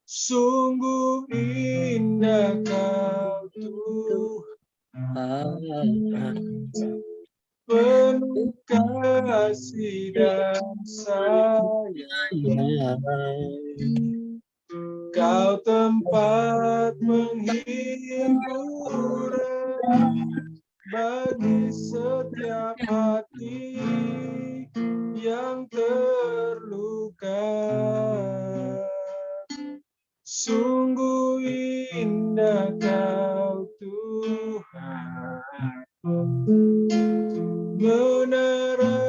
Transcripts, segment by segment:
Sungguh indah Kau Tuhan, penuh kasih dan sayang. Kau tempat penghiburan bagi setiap hati yang terluka. Sungguh indah Kau Tuhan, menara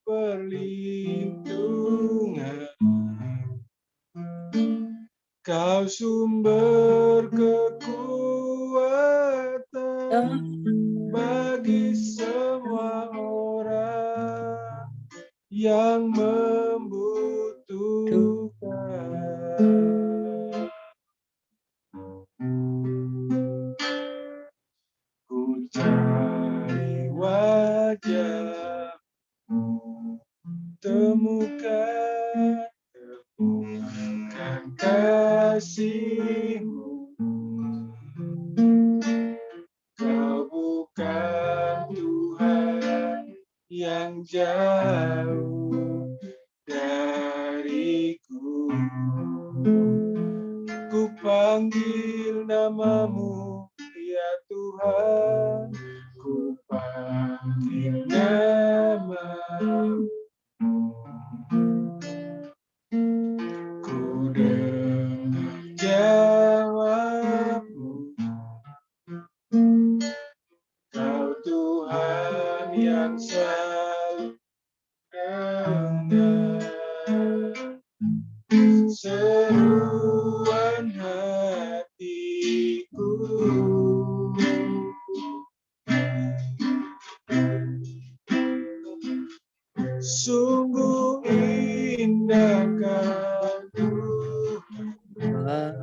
perlindungan. Kau sumber kekuatan bagi semua orang yang membutuhkan. Ku cari wajah-Mu, temukan kasih-Mu. Kau bukan Tuhan yang jauh dariku. Ku panggil nama-Mu, ya Tuhan. Ku panggil nama-Mu. Ku dengar jawab-Mu. Kau Tuhan yang selalu dengar seruan hatiku. Sungguh indah Kau Tuhan,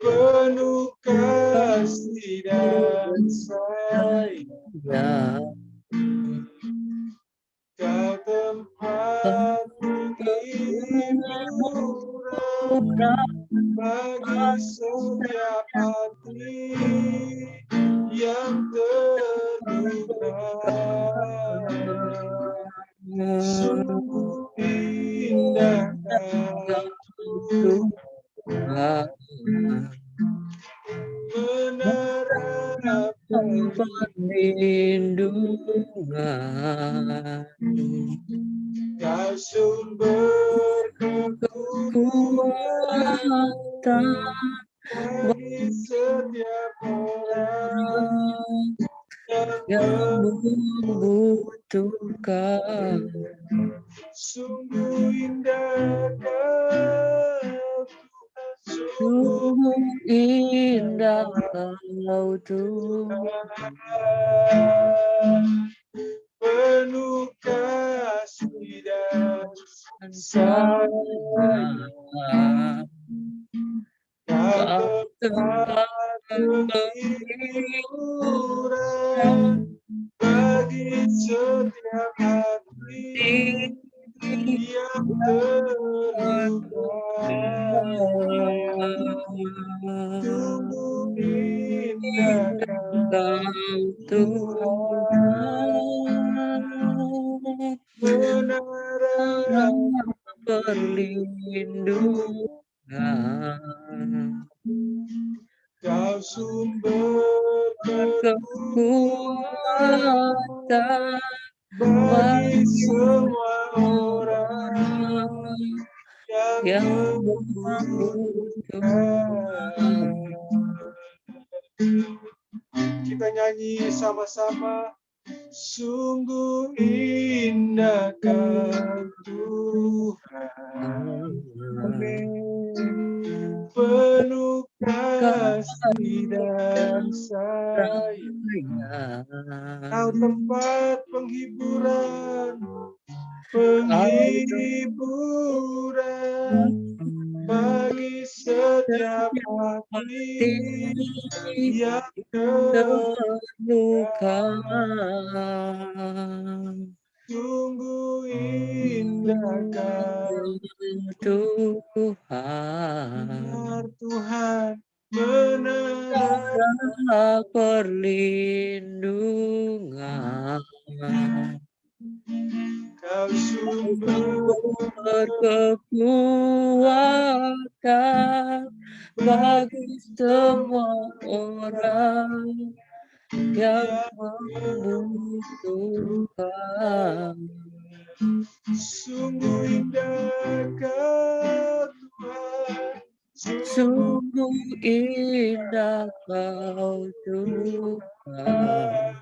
penuh kasih dan sayang. Kau tempat penghiburan bagi setiap hati yang terluka. Sungguh indah Kau Tuhan, menara perlindungan. Kau sumber kekuatan bagi setiap orang yang membutuhkan. Sungguh indah Kau Tuhan, sungguh indah Kau Tuhan, penuh kasih dan sayang. Kau tempat penghiburan bagi setiap hati yang terluka. Sungguh indah Kau Tuhan, menara perlindungan. Kau sumber kekuatan bagi semua orang yang membutuhkan. Kita nyanyi sama-sama. Sungguh indah Kau Tuhan, penuh kasih dan sayang. Kau tempat penghiburan bagi setiap hati yang terluka. Sungguh indah Kau Tuhan, benar Tuhan, benar perlindungan. Kau sumber Berkekuatan bagi semua orang yang membutuhkan. Sungguh indah Kau Tuhan, Sungguh indah Kau Tuhan,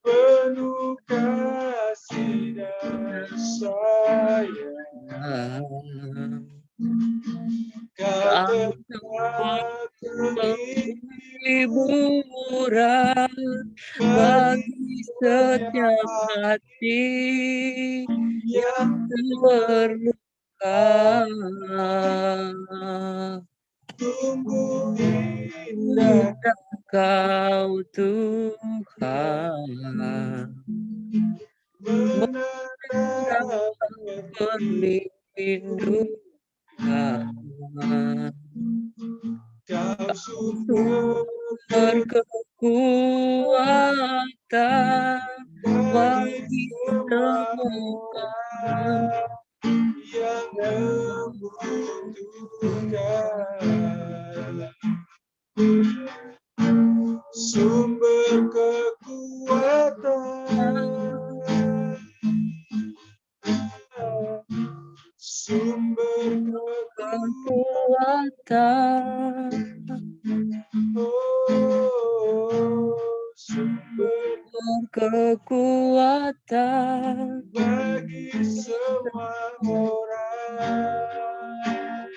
penuh kasih dan sayang. Kau tempat hiburan bagi setiap hati yang terluka. Sungguh indah Kau Tuhan, menatap perlindungan. Kau sumber Berkekuatan bagi semua orang yang membutuhkan. Sumber kekuatan, sumber kekuatan, sumber kekuatan bagi semua orang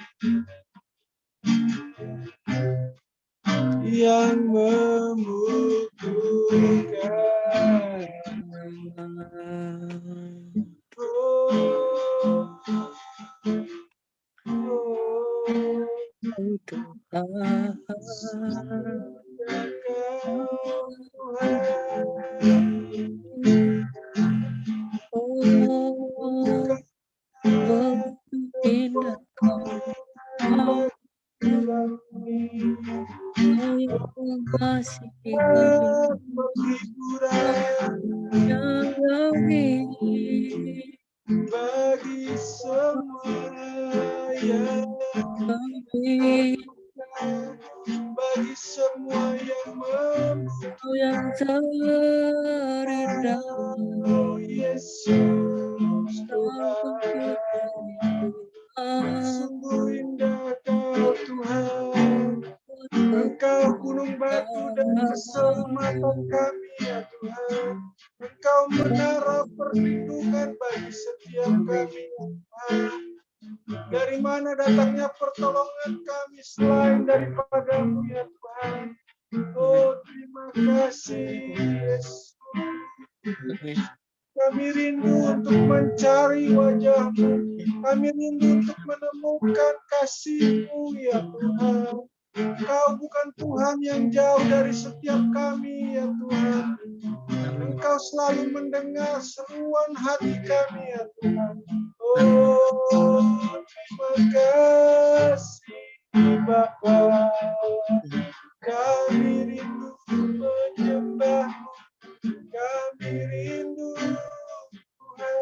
yang membutuhkan. Tuhan, oh, begitu indah Kau yang mengasihi kami, menyayangi bagi semua yang kami, bagi semua yang membutuhkan. Kau yang terindah, Oh Yesus Tuhan, sungguh indah Kau Tuhan. Engkau gunung batu dan keselamatan kami ya Tuhan. Engkau menara perlindungan bagi setiap kami ya Tuhan. Dari mana datangnya pertolongan kami selain daripada-Mu ya Tuhan. Oh terima kasih Yesus. Kami rindu untuk mencari wajah-Mu. Kami rindu untuk menemukan kasih-Mu ya Tuhan. Engkau bukan Tuhan yang jauh dari setiap kami ya Tuhan. Engkau selalu mendengar seruan hati kami ya Tuhan. Oh terima kasih Bapa. Kami rindu menyembah-Mu. Kami rindu Tuhan.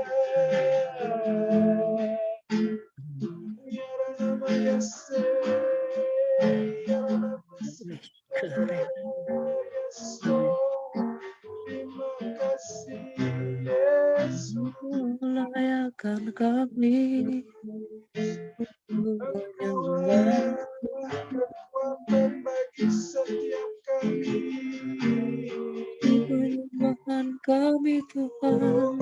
Biar nama Yesus, biar nama Yesus. Terima kasih Yesus. melayakan kami, menyembah Kekuatan bagi setiap kami. penyembahan kami Tuhan.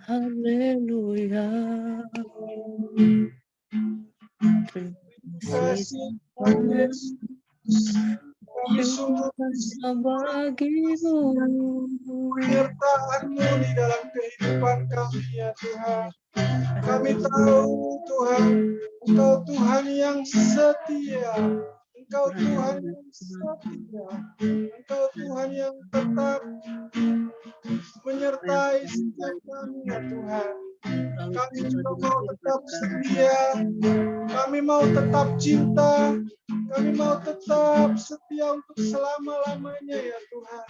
Haleluya. Terima kasih Tuhan Yesus. Kami sungguh bagimu. penyertaan-Mu di dalam kehidupan kami ya Tuhan. Kami tahu Tuhan, Engkau Tuhan yang setia. Engkau Tuhan yang setia. Engkau Tuhan yang tetap menyertai setiap kami ya Tuhan. Kami juga mau tetap setia. Kami mau tetap cinta. Kami mau tetap setia untuk selama-lamanya ya Tuhan.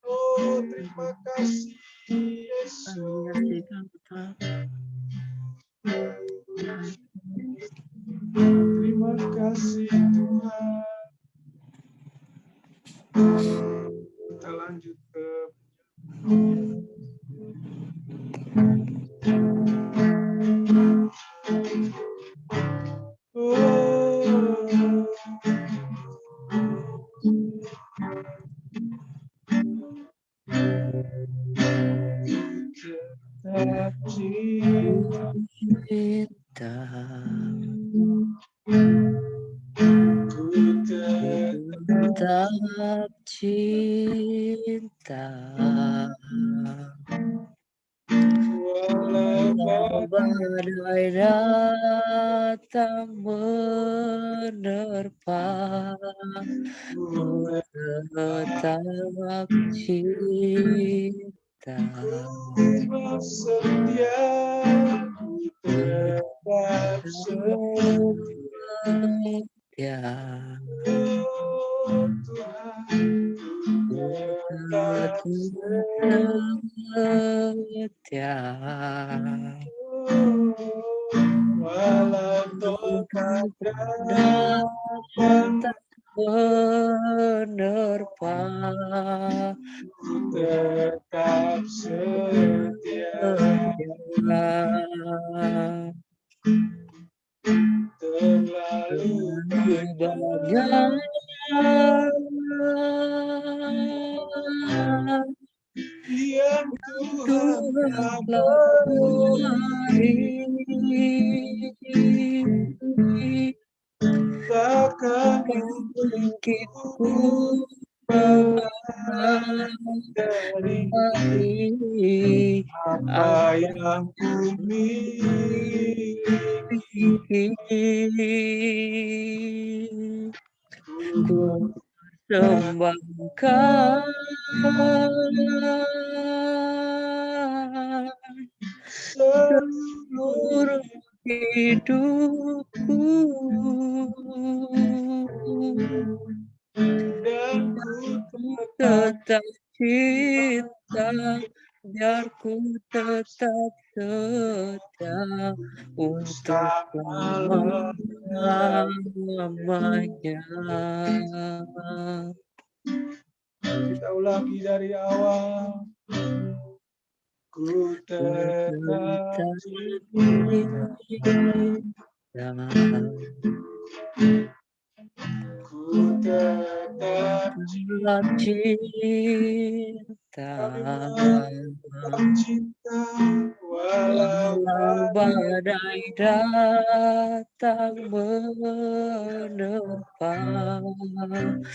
Oh, terima kasih Yesus. Terima kasih Tuhan. Kita lanjut ke tetap Cinta, ku tetap cinta, walau badai datang menerpa, ku tetap cinta. setia, tetap setia, oh Tuhan, tetap setia, walau tobat datang menerpa, tetap setia, terlalu banyak yang Tuhan telah beri, takkan mungkin ku dari apa yang ku miliki. Ku persembahkan seluruh hidupku Dan ku tetap cinta, biar ku tetap setia untuk lamanya. Kita ulangi dari awal. Ku tetap cinta, ku tetap cinta, walau badai datang menerpa,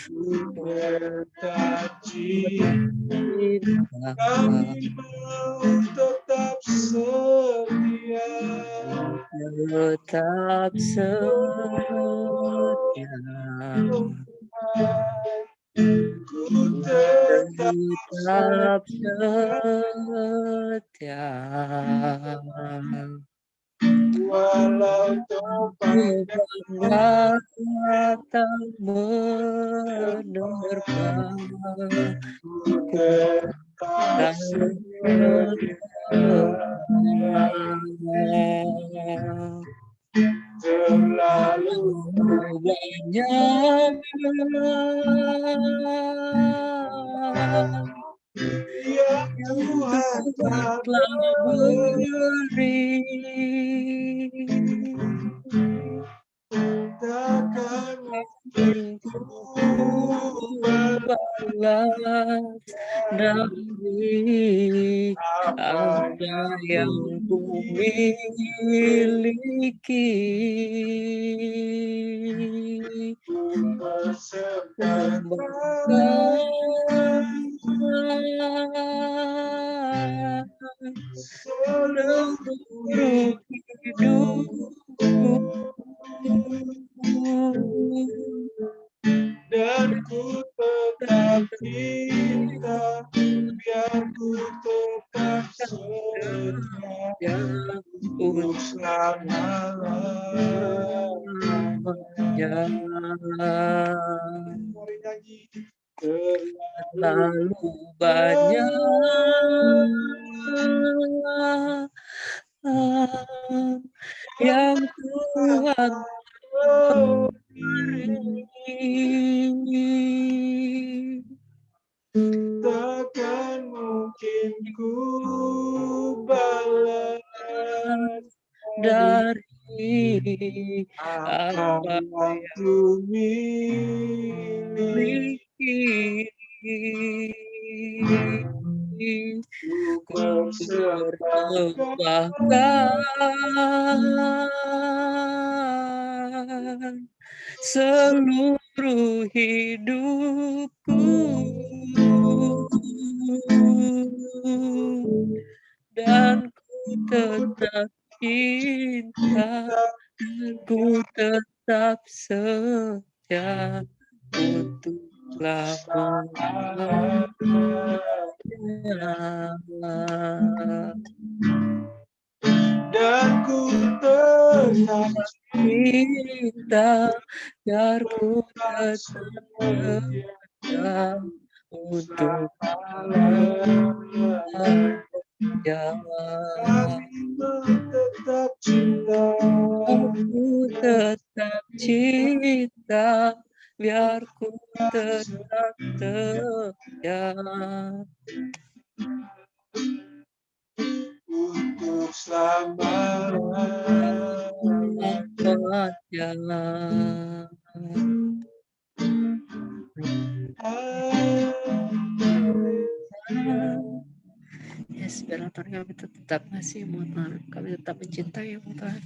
ku tetap cinta, kami mau tetap setia, tetap setia, ku tetap setia, walau tobat datang menerpa, ku tetap terlalu banyak yang Tuhan telah beri, takkan ku balas dari apa yang ku miliki. Seluruh cinta, biar ku tetap setia untuk selama-lamanya. Mari nyanyi. Terlalu banyak yang Tuhan beri, takkan mungkin ku balas dari apa apa yang ku miliki. Ku persembahkan seluruh hidupku dan ku tetap cinta dan ku tetap setia untuk lamanya. Dan ku tetap Cinta biar ku tetap setia setia untuk selama-lamanya. Kami tetap cinta. Aku tetap cinta biar ku tetap setia Untuk selama-lamanya. Yes, biarlah Tuhan kami tetap ngasih Tuhan. Kami tetap mencintai Tuhan.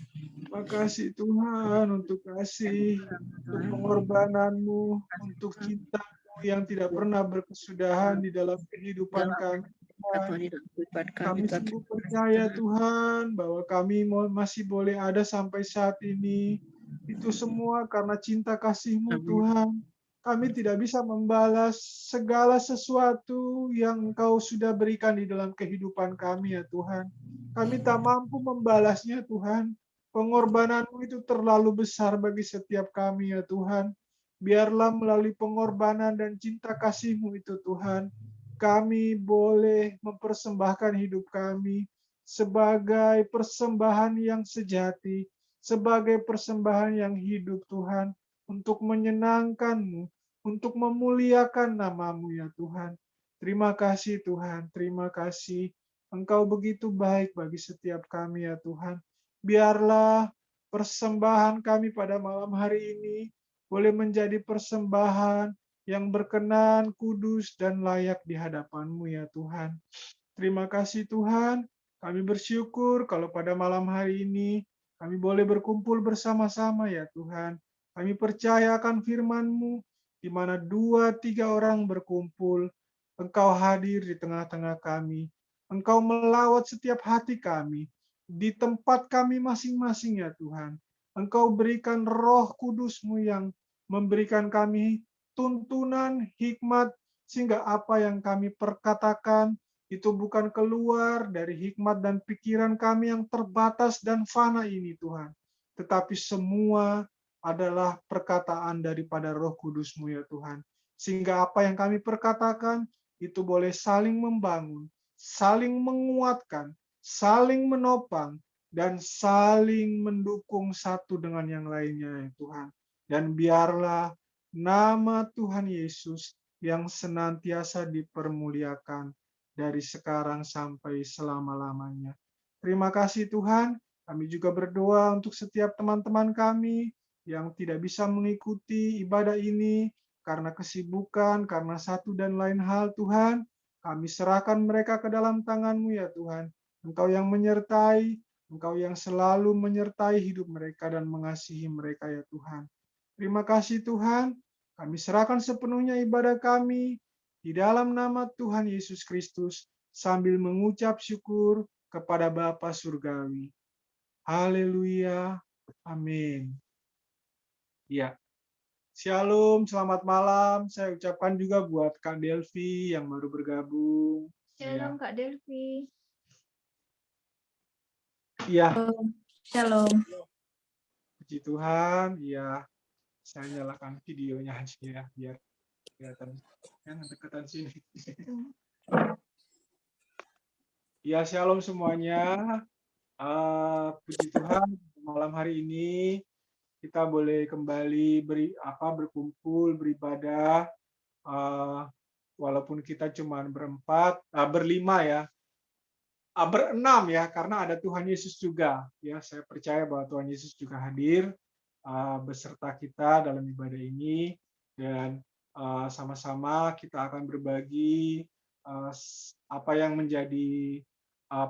Makasih Tuhan untuk kasih, untuk pengorbananmu, untuk cintamu yang tidak pernah berkesudahan di dalam kehidupan kami. Kami sungguh percaya Tuhan bahwa kami masih boleh ada sampai saat ini. Itu semua karena cinta kasih-Mu Tuhan. Kami tidak bisa membalas segala sesuatu yang Engkau sudah berikan di dalam kehidupan kami ya Tuhan. Kami tak mampu membalasnya Tuhan. Pengorbanan-Mu itu terlalu besar bagi setiap kami ya Tuhan. Biarlah melalui pengorbanan dan cinta kasih-Mu itu Tuhan, kami boleh mempersembahkan hidup kami sebagai persembahan yang sejati, sebagai persembahan yang hidup Tuhan, untuk menyenangkan-Mu, untuk memuliakan nama-Mu ya Tuhan. Terima kasih Tuhan, terima kasih. Engkau begitu baik bagi setiap kami ya Tuhan. Biarlah persembahan kami pada malam hari ini boleh menjadi persembahan yang berkenan, kudus, dan layak di hadapan-Mu ya Tuhan. Terima kasih Tuhan, kami bersyukur kalau pada malam hari ini kami boleh berkumpul bersama-sama ya Tuhan. Kami percaya akan firman-Mu, di mana 2-3 orang berkumpul, Engkau hadir di tengah-tengah kami. Engkau melawat setiap hati kami, di tempat kami masing-masing ya Tuhan. Engkau berikan roh kudus-Mu yang memberikan kami tuntunan, hikmat, sehingga apa yang kami perkatakan itu bukan keluar dari hikmat dan pikiran kami yang terbatas dan fana ini Tuhan. Tetapi semua adalah perkataan daripada Roh Kudus-Mu ya Tuhan. Sehingga apa yang kami perkatakan itu boleh saling membangun, saling menguatkan, saling menopang, dan saling mendukung satu dengan yang lainnya ya Tuhan. Dan biarlah nama Tuhan Yesus yang senantiasa dipermuliakan dari sekarang sampai selama-lamanya. Terima kasih Tuhan, kami juga berdoa untuk setiap teman-teman kami yang tidak bisa mengikuti ibadah ini karena kesibukan, karena satu dan lain hal Tuhan. Kami serahkan mereka ke dalam tangan-Mu ya Tuhan. Engkau yang menyertai, Engkau yang selalu menyertai hidup mereka dan mengasihi mereka ya Tuhan. Terima kasih Tuhan, kami serahkan sepenuhnya ibadah kami di dalam nama Tuhan Yesus Kristus sambil mengucap syukur kepada Bapa Surgawi. Haleluya. Amin. Ya. Shalom, selamat malam. Saya ucapkan juga buat Kak Delvi yang baru bergabung. Shalom Kak Delvi. Iya, Shalom. puji Tuhan. Iya, saya nyalakan videonya aja ya, biar kelihatan yang deketan sini. Ya, shalom semuanya. Puji Tuhan, malam hari ini kita boleh kembali berkumpul, beribadah, walaupun kita cuma berlima ya, berenam ya, karena ada Tuhan Yesus juga. Ya, saya percaya bahwa Tuhan Yesus juga hadir beserta kita dalam ibadah ini, dan sama-sama kita akan berbagi apa yang menjadi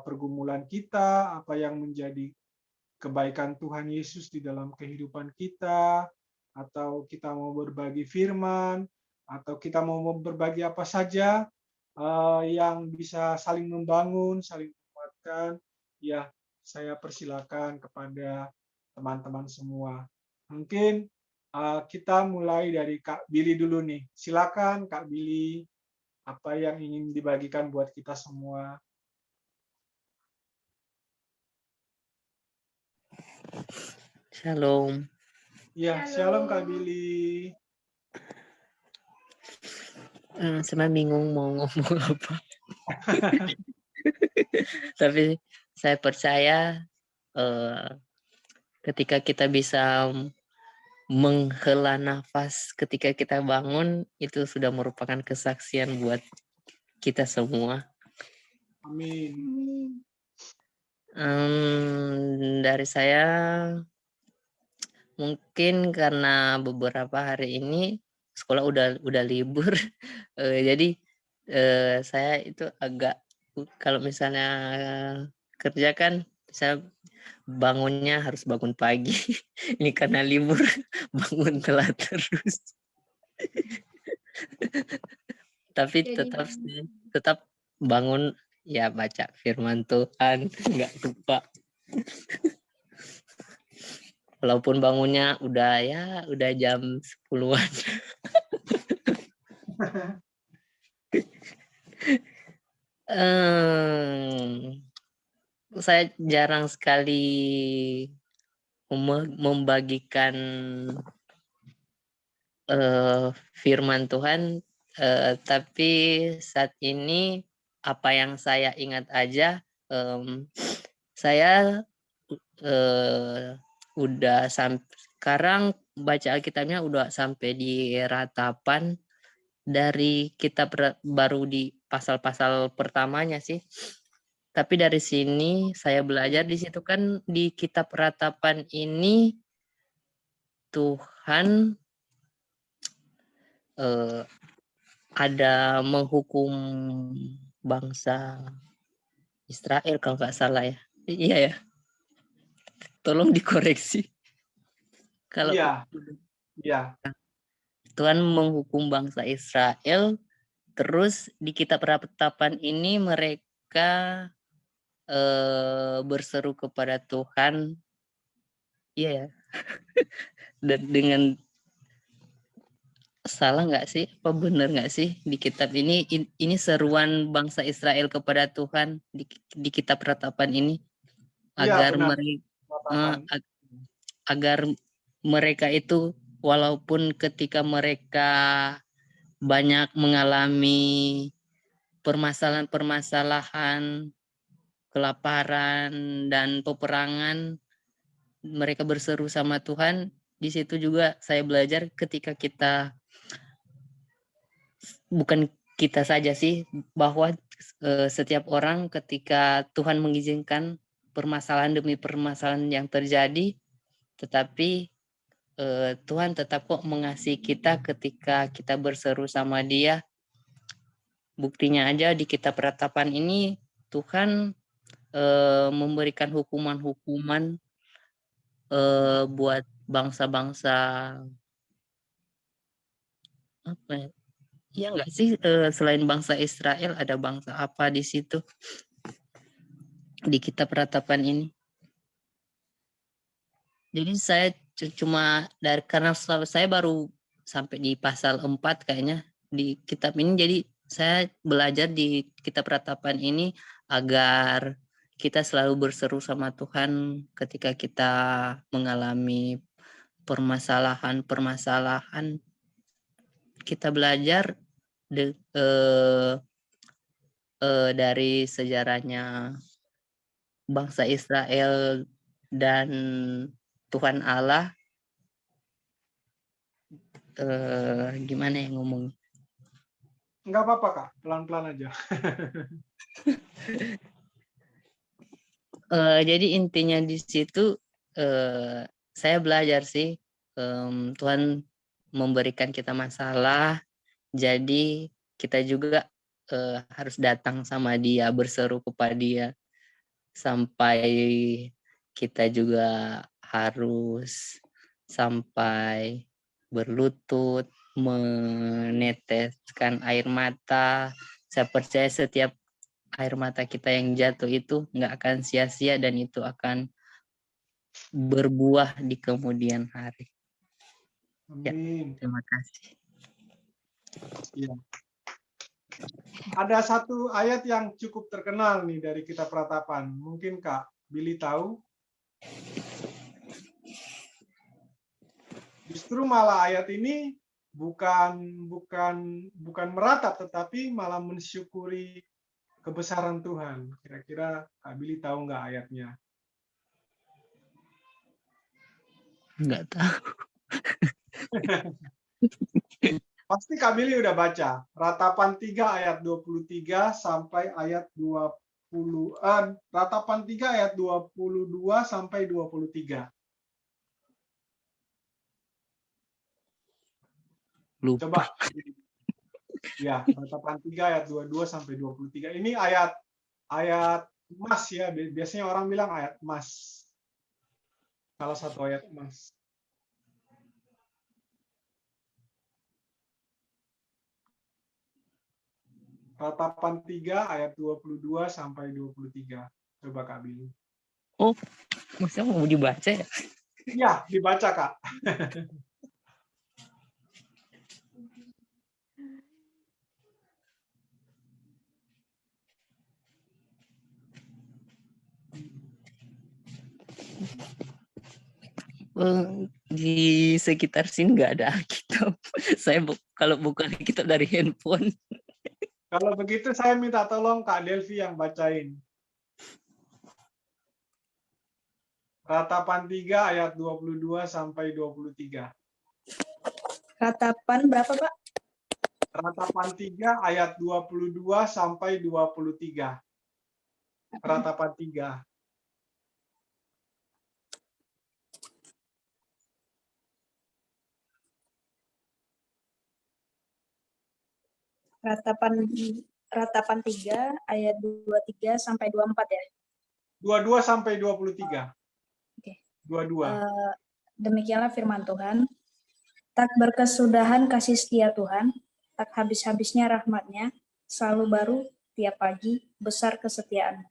pergumulan kita, apa yang menjadi kebaikan Tuhan Yesus di dalam kehidupan kita, atau kita mau berbagi firman, atau kita mau berbagi apa saja yang bisa saling membangun, saling menguatkan. Ya, saya persilakan kepada teman-teman semua. Mungkin kita mulai dari Kak Billy dulu nih. Silakan Kak Billy, apa yang ingin dibagikan buat kita semua. Shalom. Ya, shalom Kak Billy. Saya bingung mau ngomong apa. Tapi saya percaya ketika kita bisa menghela nafas ketika kita bangun, itu sudah merupakan kesaksian buat kita semua. Amin. Dari saya, mungkin karena beberapa hari ini sekolah udah libur, jadi saya itu agak, kalau misalnya kerja kan saya bangunnya harus bangun pagi. Ini karena libur bangun telat terus. Tapi tetap bangun ya, baca firman Tuhan, nggak lupa. Walaupun bangunnya udah jam 10-an. Saya jarang sekali membagikan firman Tuhan, tapi saat ini apa yang saya ingat aja, saya udah sekarang baca Alkitabnya udah sampai di ratapan dari kitab baru di pasal-pasal pertamanya sih. Tapi dari sini saya belajar, di situ kan di kitab ratapan ini Tuhan ada menghukum bangsa Israel kalau nggak salah ya. Iya ya. Tolong dikoreksi. Kalau Iya. Tuhan menghukum bangsa Israel, terus di kitab ratapan ini mereka berseru kepada Tuhan. Iya ya. Dan dengan salah nggak sih? Apa benar nggak sih di kitab ini seruan bangsa Israel kepada Tuhan di kitab ratapan ini agar agar mereka itu walaupun ketika mereka banyak mengalami permasalahan-permasalahan, kelaparan dan peperangan, mereka berseru sama Tuhan. Di situ juga saya belajar ketika kita, bukan kita saja sih, bahwa setiap orang ketika Tuhan mengizinkan permasalahan demi permasalahan yang terjadi, tetapi Tuhan tetap kok mengasihi kita ketika kita berseru sama Dia. Buktinya aja di kitab ratapan ini Tuhan memberikan hukuman-hukuman buat bangsa-bangsa, apa ya? Iya nggak sih, selain bangsa Israel ada bangsa apa di situ di kitab ratapan ini? Jadi saya cuma karena saya baru sampai di pasal 4 kayaknya di kitab ini. Jadi saya belajar di kitab Ratapan ini agar kita selalu berseru sama Tuhan ketika kita mengalami permasalahan. Kita belajar dari sejarahnya bangsa Israel dan Tuhan Allah. Gimana ya ngomong? Nggak apa-apa, Kak. Pelan-pelan aja. Jadi intinya di situ saya belajar sih, Tuhan memberikan kita masalah, jadi kita juga harus datang sama Dia, berseru kepada Dia, sampai kita juga harus sampai berlutut, meneteskan air mata. Saya percaya setiap air mata kita yang jatuh itu nggak akan sia-sia dan itu akan berbuah di kemudian hari. Amin. Terima kasih. Ya. Ada satu ayat yang cukup terkenal nih dari kitab Ratapan. Mungkin Kak Billy tahu? Justru malah ayat ini bukan meratap, tetapi malah mensyukuri kebesaran Tuhan. Kira-kira Kak Billy tahu nggak ayatnya? Nggak tahu. Pasti Kak Billy udah baca. Ratapan 3 ayat 23 sampai ayat 20. Ratapan 3 ayat 22 sampai 23. Lupa. Coba. Ya, Ratapan 3 ayat 22 sampai 23. Ini ayat emas ya. Biasanya orang bilang ayat emas. Salah satu ayat emas. Ratapan 3 ayat 22 sampai 23. Coba Kak Billy. Oh, maksudnya mau dibaca ya? Ya, dibaca Kak. Di sekitar sini nggak ada Alkitab. Saya kalau buka Alkitab dari handphone. Kalau begitu saya minta tolong Kak Delvi yang bacain. Ratapan 3 ayat 22 sampai 23. Ratapan berapa, Pak? Ratapan 3 ayat 22 sampai 23. Ratapan 3. Ratapan 3 ayat 23 sampai 24 ya. 22 sampai 23. Oke. 22. Demikianlah firman Tuhan. Tak berkesudahan kasih setia Tuhan, tak habis-habisnya rahmat-Nya, selalu baru tiap pagi, besar kesetiaan.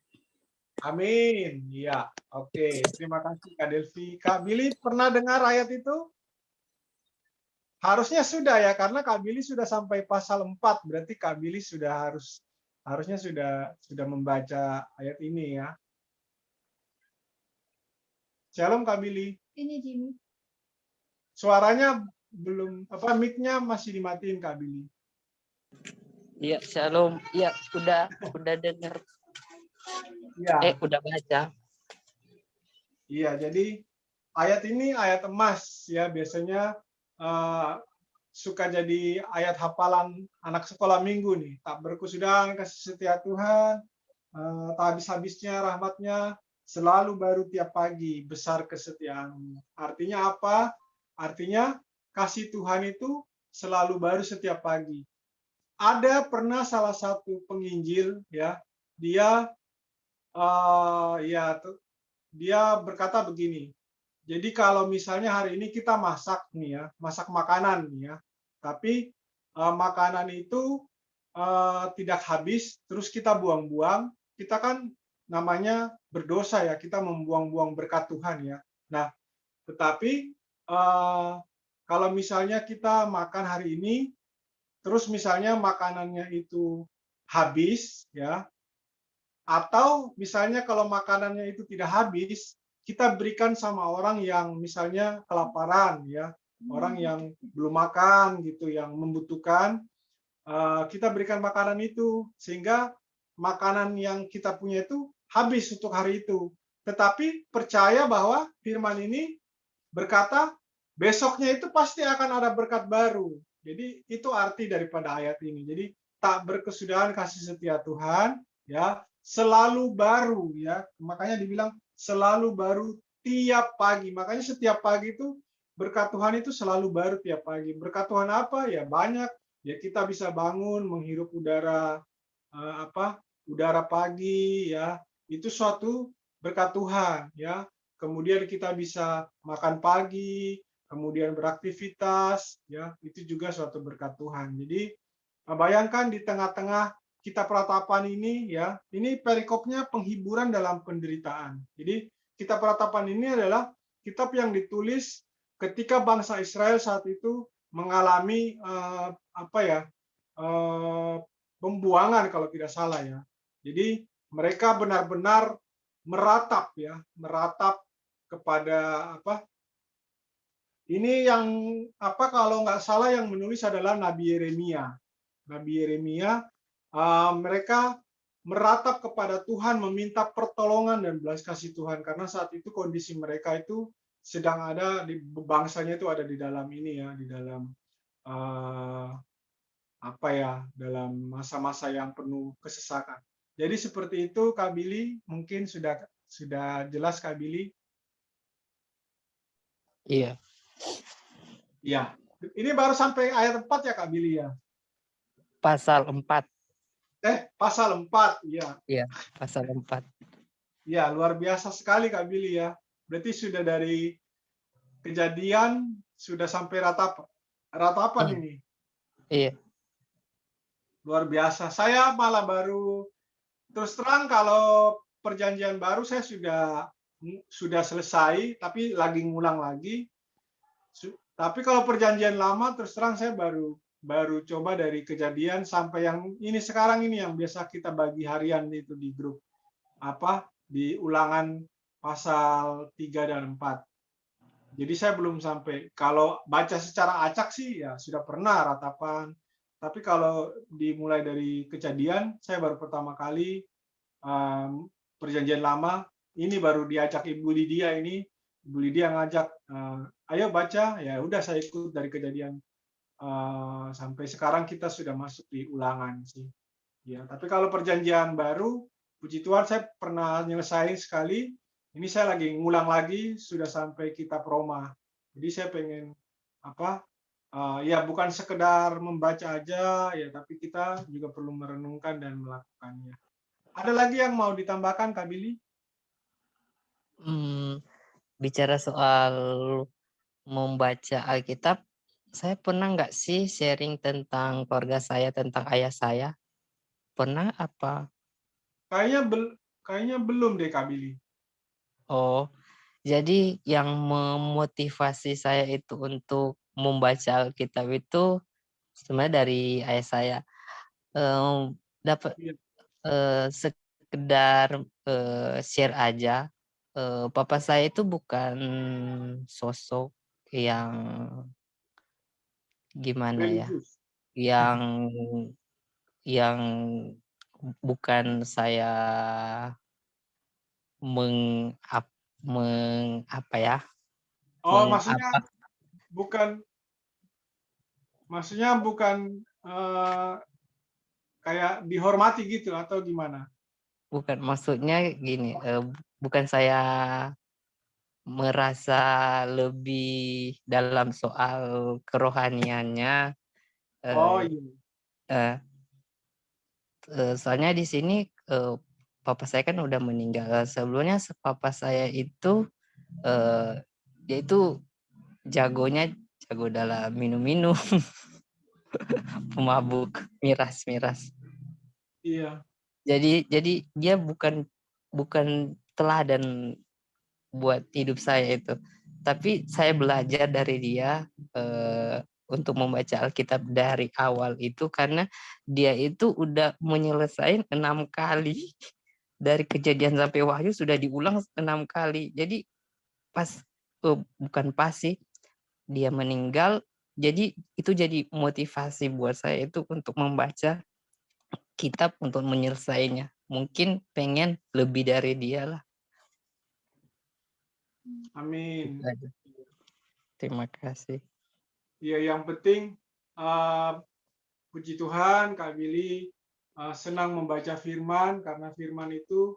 Amin. Ya, oke. Terima kasih Kak Delvi. Kak Billy pernah dengar ayat itu? Harusnya sudah ya, karena Kak Billy sudah sampai pasal 4. Berarti Kak Billy harusnya sudah membaca ayat ini ya. Shalom Kak Billy. Ini Jimmy. Suaranya belum, mic-nya masih dimatiin Kak Billy. Iya, shalom. Iya, udah dengar. Iya. Udah baca. Iya, jadi ayat ini ayat emas ya, biasanya suka jadi ayat hafalan anak sekolah minggu nih. Tak berkesudahan kasih setia Tuhan, tak habis-habisnya rahmat-Nya, selalu baru tiap pagi, besar kesetiaan. Artinya apa? Artinya kasih Tuhan itu selalu baru setiap pagi. Ada pernah salah satu penginjil ya, dia berkata begini. Jadi kalau misalnya hari ini kita masak nih ya, masak makanan nih ya, tapi makanan itu tidak habis, terus kita buang-buang, kita kan namanya berdosa ya, kita membuang-buang berkat Tuhan ya. Nah, tetapi kalau misalnya kita makan hari ini, terus misalnya makanannya itu habis, ya, atau misalnya kalau makanannya itu tidak habis, kita berikan sama orang yang misalnya kelaparan, ya, orang yang belum makan gitu, yang membutuhkan, kita berikan makanan itu sehingga makanan yang kita punya itu habis untuk hari itu. Tetapi percaya bahwa firman ini berkata besoknya itu pasti akan ada berkat baru. Jadi itu arti daripada ayat ini. Jadi tak berkesudahan kasih setia Tuhan, ya, selalu baru, ya. Makanya dibilang selalu baru tiap pagi. Makanya setiap pagi itu berkat Tuhan itu selalu baru tiap pagi. Berkat Tuhan apa? Ya banyak. Ya kita bisa bangun menghirup udara udara pagi, ya. Itu suatu berkat Tuhan, ya. Kemudian kita bisa makan pagi, kemudian beraktivitas, ya. Itu juga suatu berkat Tuhan. Jadi bayangkan di tengah-tengah kita peratapan ini, ya. Ini perikopnya penghiburan dalam penderitaan. Jadi kitab peratapan ini adalah kitab yang ditulis ketika bangsa Israel saat itu mengalami pembuangan kalau tidak salah, ya. Jadi mereka benar-benar meratap, ya, meratap kepada ini yang kalau nggak salah yang menulis adalah Nabi Yeremia. Nabi Yeremia, mereka meratap kepada Tuhan, meminta pertolongan dan belas kasih Tuhan karena saat itu kondisi mereka itu sedang ada di bangsanya itu ada di dalam ini, ya, di dalam dalam masa-masa yang penuh kesesakan. Jadi seperti itu Kak Billy, mungkin sudah jelas Kak Billy. Iya. Ya. Ini baru sampai ayat 4 ya Kak Billy, ya. Pasal 4. Pasal 4, ya. Iya, pasal 4. Ya, luar biasa sekali Kak Billy, ya. Berarti sudah dari Kejadian sudah sampai ratapan Iya. ini. Iya. Luar biasa. Saya malah baru terus terang kalau perjanjian baru saya sudah selesai, tapi lagi ngulang lagi. Tapi kalau perjanjian lama terus terang saya baru coba dari Kejadian sampai yang ini sekarang ini yang biasa kita bagi harian itu di grup di ulangan pasal 3 dan 4. Jadi saya belum sampai. Kalau baca secara acak sih ya sudah pernah ratapan. Tapi kalau dimulai dari Kejadian, saya baru pertama kali perjanjian lama. Ini baru diajak Ibu Lydia ini. Ibu Lydia ngajak, ayo baca. Ya udah saya ikut dari Kejadian. Sampai sekarang kita sudah masuk di ulangan sih. Ya, tapi kalau perjanjian baru, puji Tuhan saya pernah nyelesain sekali. Ini saya lagi ngulang lagi, sudah sampai kitab Roma. Jadi saya pengen ya bukan sekedar membaca aja, ya tapi kita juga perlu merenungkan dan melakukannya. Ada lagi yang mau ditambahkan, Kak Billy? Bicara soal membaca Alkitab, saya pernah nggak sih sharing tentang keluarga saya, tentang ayah saya? Pernah apa? Kayaknya belum deh, Kak Billy. Oh, jadi yang memotivasi saya itu untuk membaca Alkitab itu sebenarnya dari ayah saya. Dapat sekedar share aja. Papa saya itu bukan sosok yang gimana ya, yang bukan saya maksudnya bukan kayak dihormati gitu atau gimana? Bukan, maksudnya gini, bukan saya merasa lebih dalam soal kerohaniannya. Iya. Soalnya di sini papa saya kan udah meninggal. Sebelumnya papa saya itu dia itu jago dalam minum-minum. Pemabuk, miras. Iya. Jadi dia bukan teladan buat hidup saya itu. Tapi saya belajar dari dia untuk membaca Alkitab dari awal itu karena dia itu udah menyelesaikan 6 kali. Dari Kejadian sampai Wahyu sudah diulang 6 kali. Jadi pas bukan pas sih, dia meninggal, jadi itu jadi motivasi buat saya itu untuk membaca kitab untuk menyelesaikannya. Mungkin pengen lebih dari dia lah. Amin. Itu aja. Terima kasih. Ya, yang penting puji Tuhan Kak Billy senang membaca firman karena firman itu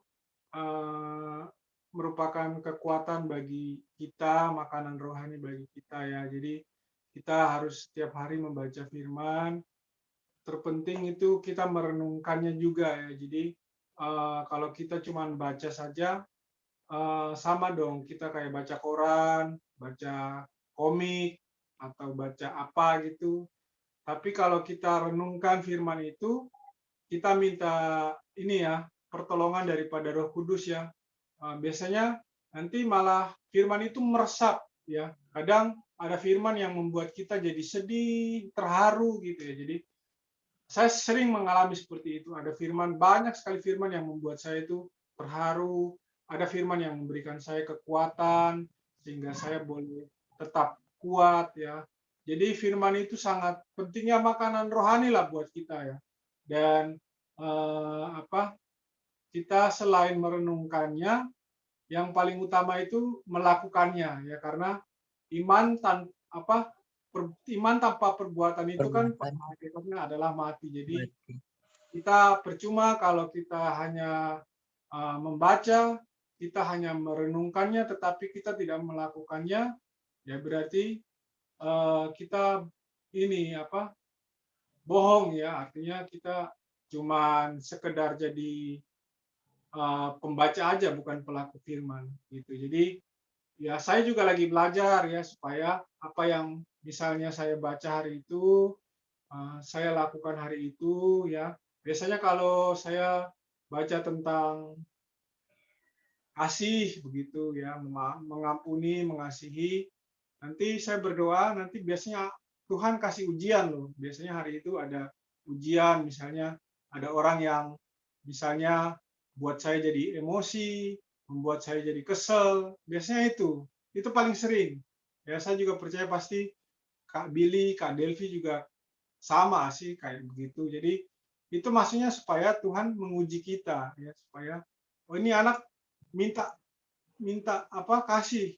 merupakan kekuatan bagi kita, makanan rohani bagi kita ya. Jadi kita harus setiap hari membaca firman. Terpenting itu kita merenungkannya juga ya. Jadi kalau kita cuma baca saja sama dong, kita kayak baca koran, baca komik atau baca apa gitu. Tapi kalau kita renungkan firman itu, kita minta ini ya, pertolongan daripada Roh Kudus ya. Biasanya nanti malah firman itu meresap ya. Kadang ada firman yang membuat kita jadi sedih, terharu gitu ya. Jadi saya sering mengalami seperti itu. Ada firman, banyak sekali firman yang membuat saya itu terharu. Ada firman yang memberikan saya kekuatan sehingga saya boleh tetap kuat ya. Jadi firman itu sangat pentingnya makanan rohani lah buat kita ya. Dan kita selain merenungkannya, yang paling utama itu melakukannya ya, karena iman tanpa perbuatan itu kan hakikatnya adalah mati. Jadi kita percuma kalau kita hanya membaca, kita hanya merenungkannya, tetapi kita tidak melakukannya, ya berarti kita ini bohong ya. Artinya kita cuman sekedar jadi pembaca aja, bukan pelaku firman gitu. Jadi ya saya juga lagi belajar ya supaya apa yang misalnya saya baca hari itu saya lakukan hari itu ya. Biasanya kalau saya baca tentang kasih begitu ya, mengampuni, mengasihi, nanti saya berdoa, nanti biasanya Tuhan kasih ujian loh. Biasanya hari itu ada ujian, misalnya ada orang yang misalnya buat saya jadi emosi, membuat saya jadi kesel. Biasanya itu paling sering. Ya saya juga percaya pasti Kak Billy, Kak Delvi juga sama sih kayak begitu. Jadi itu maksudnya supaya Tuhan menguji kita ya, supaya oh ini anak minta kasih,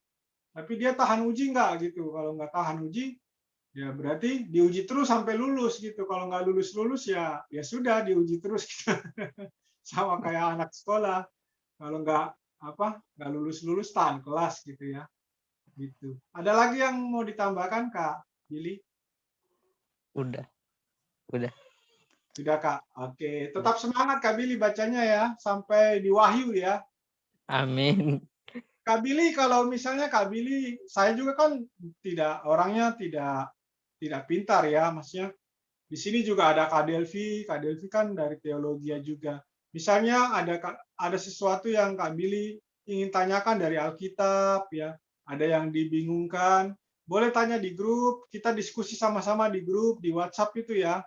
tapi dia tahan uji nggak gitu. Kalau nggak tahan uji, ya berarti diuji terus sampai lulus gitu. Kalau nggak lulus ya sudah diuji terus gitu. Sama kayak anak sekolah, kalau nggak lulus tahan kelas gitu ya. Gitu. Ada lagi yang mau ditambahkan Kak Billy? Udah. Sudah Kak. Oke, tetap semangat Kak Billy bacanya ya sampai di Wahyu ya. Amin. Kak Billy, kalau misalnya Kak Billy, saya juga kan orangnya tidak pintar ya, maksudnya di sini juga ada Kak Delvi kan dari teologi juga. Misalnya ada sesuatu yang Kak Billy ingin tanyakan dari Alkitab ya, ada yang dibingungkan, boleh tanya di grup, kita diskusi sama-sama di grup di WhatsApp itu ya.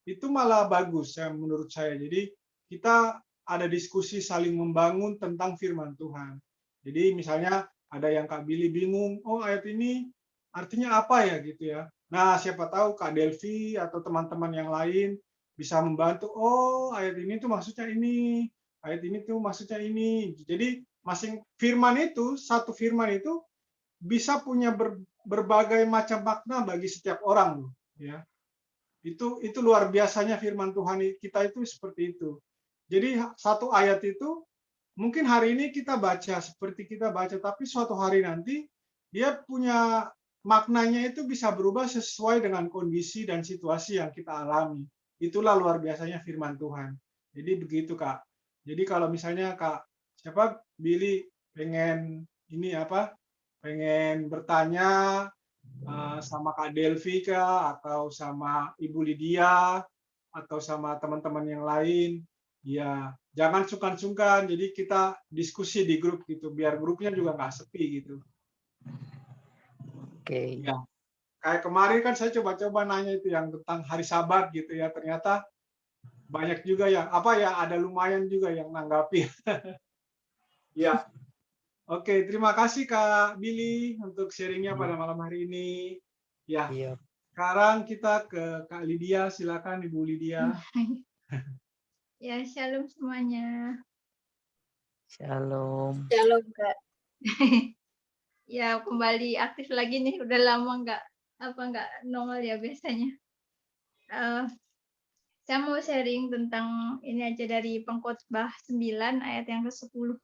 Itu malah bagus ya menurut saya. Jadi kita ada diskusi saling membangun tentang firman Tuhan. Jadi misalnya ada yang Kak Billy bingung, oh ayat ini artinya apa ya gitu ya. Nah siapa tahu Kak Delvi atau teman-teman yang lain bisa membantu, oh ayat ini tuh maksudnya ini, ayat ini tuh maksudnya ini. Jadi satu firman itu bisa punya berbagai macam makna bagi setiap orang ya. Itu luar biasanya firman Tuhan kita itu seperti itu. Jadi satu ayat itu mungkin hari ini kita baca seperti kita baca, tapi suatu hari nanti dia punya maknanya itu bisa berubah sesuai dengan kondisi dan situasi yang kita alami. Itulah luar biasanya firman Tuhan. Jadi begitu Kak. Jadi kalau misalnya Kak Billy pengen pengen bertanya sama Kak Delvi atau sama Ibu Lydia atau sama teman-teman yang lain, ya jangan sungkan-sungkan. Jadi kita diskusi di grup gitu, biar grupnya juga nggak sepi gitu. Oke. Ya, kayak kemarin kan saya coba-coba nanya itu yang tentang hari Sabat gitu ya. Ternyata banyak juga yang ada lumayan juga yang nanggapi. Ya, oke. Terima kasih Kak Billy untuk sharingnya pada malam hari ini. Ya, Iya. sekarang kita ke Kak Lydia. Silakan Ibu Lydia. Ya, shalom semuanya. Shalom. Shalom, Kak. Ya, kembali aktif lagi nih. Udah lama nggak nongol ya biasanya. Saya mau sharing tentang ini aja dari Pengkhotbah 9 ayat yang ke-10.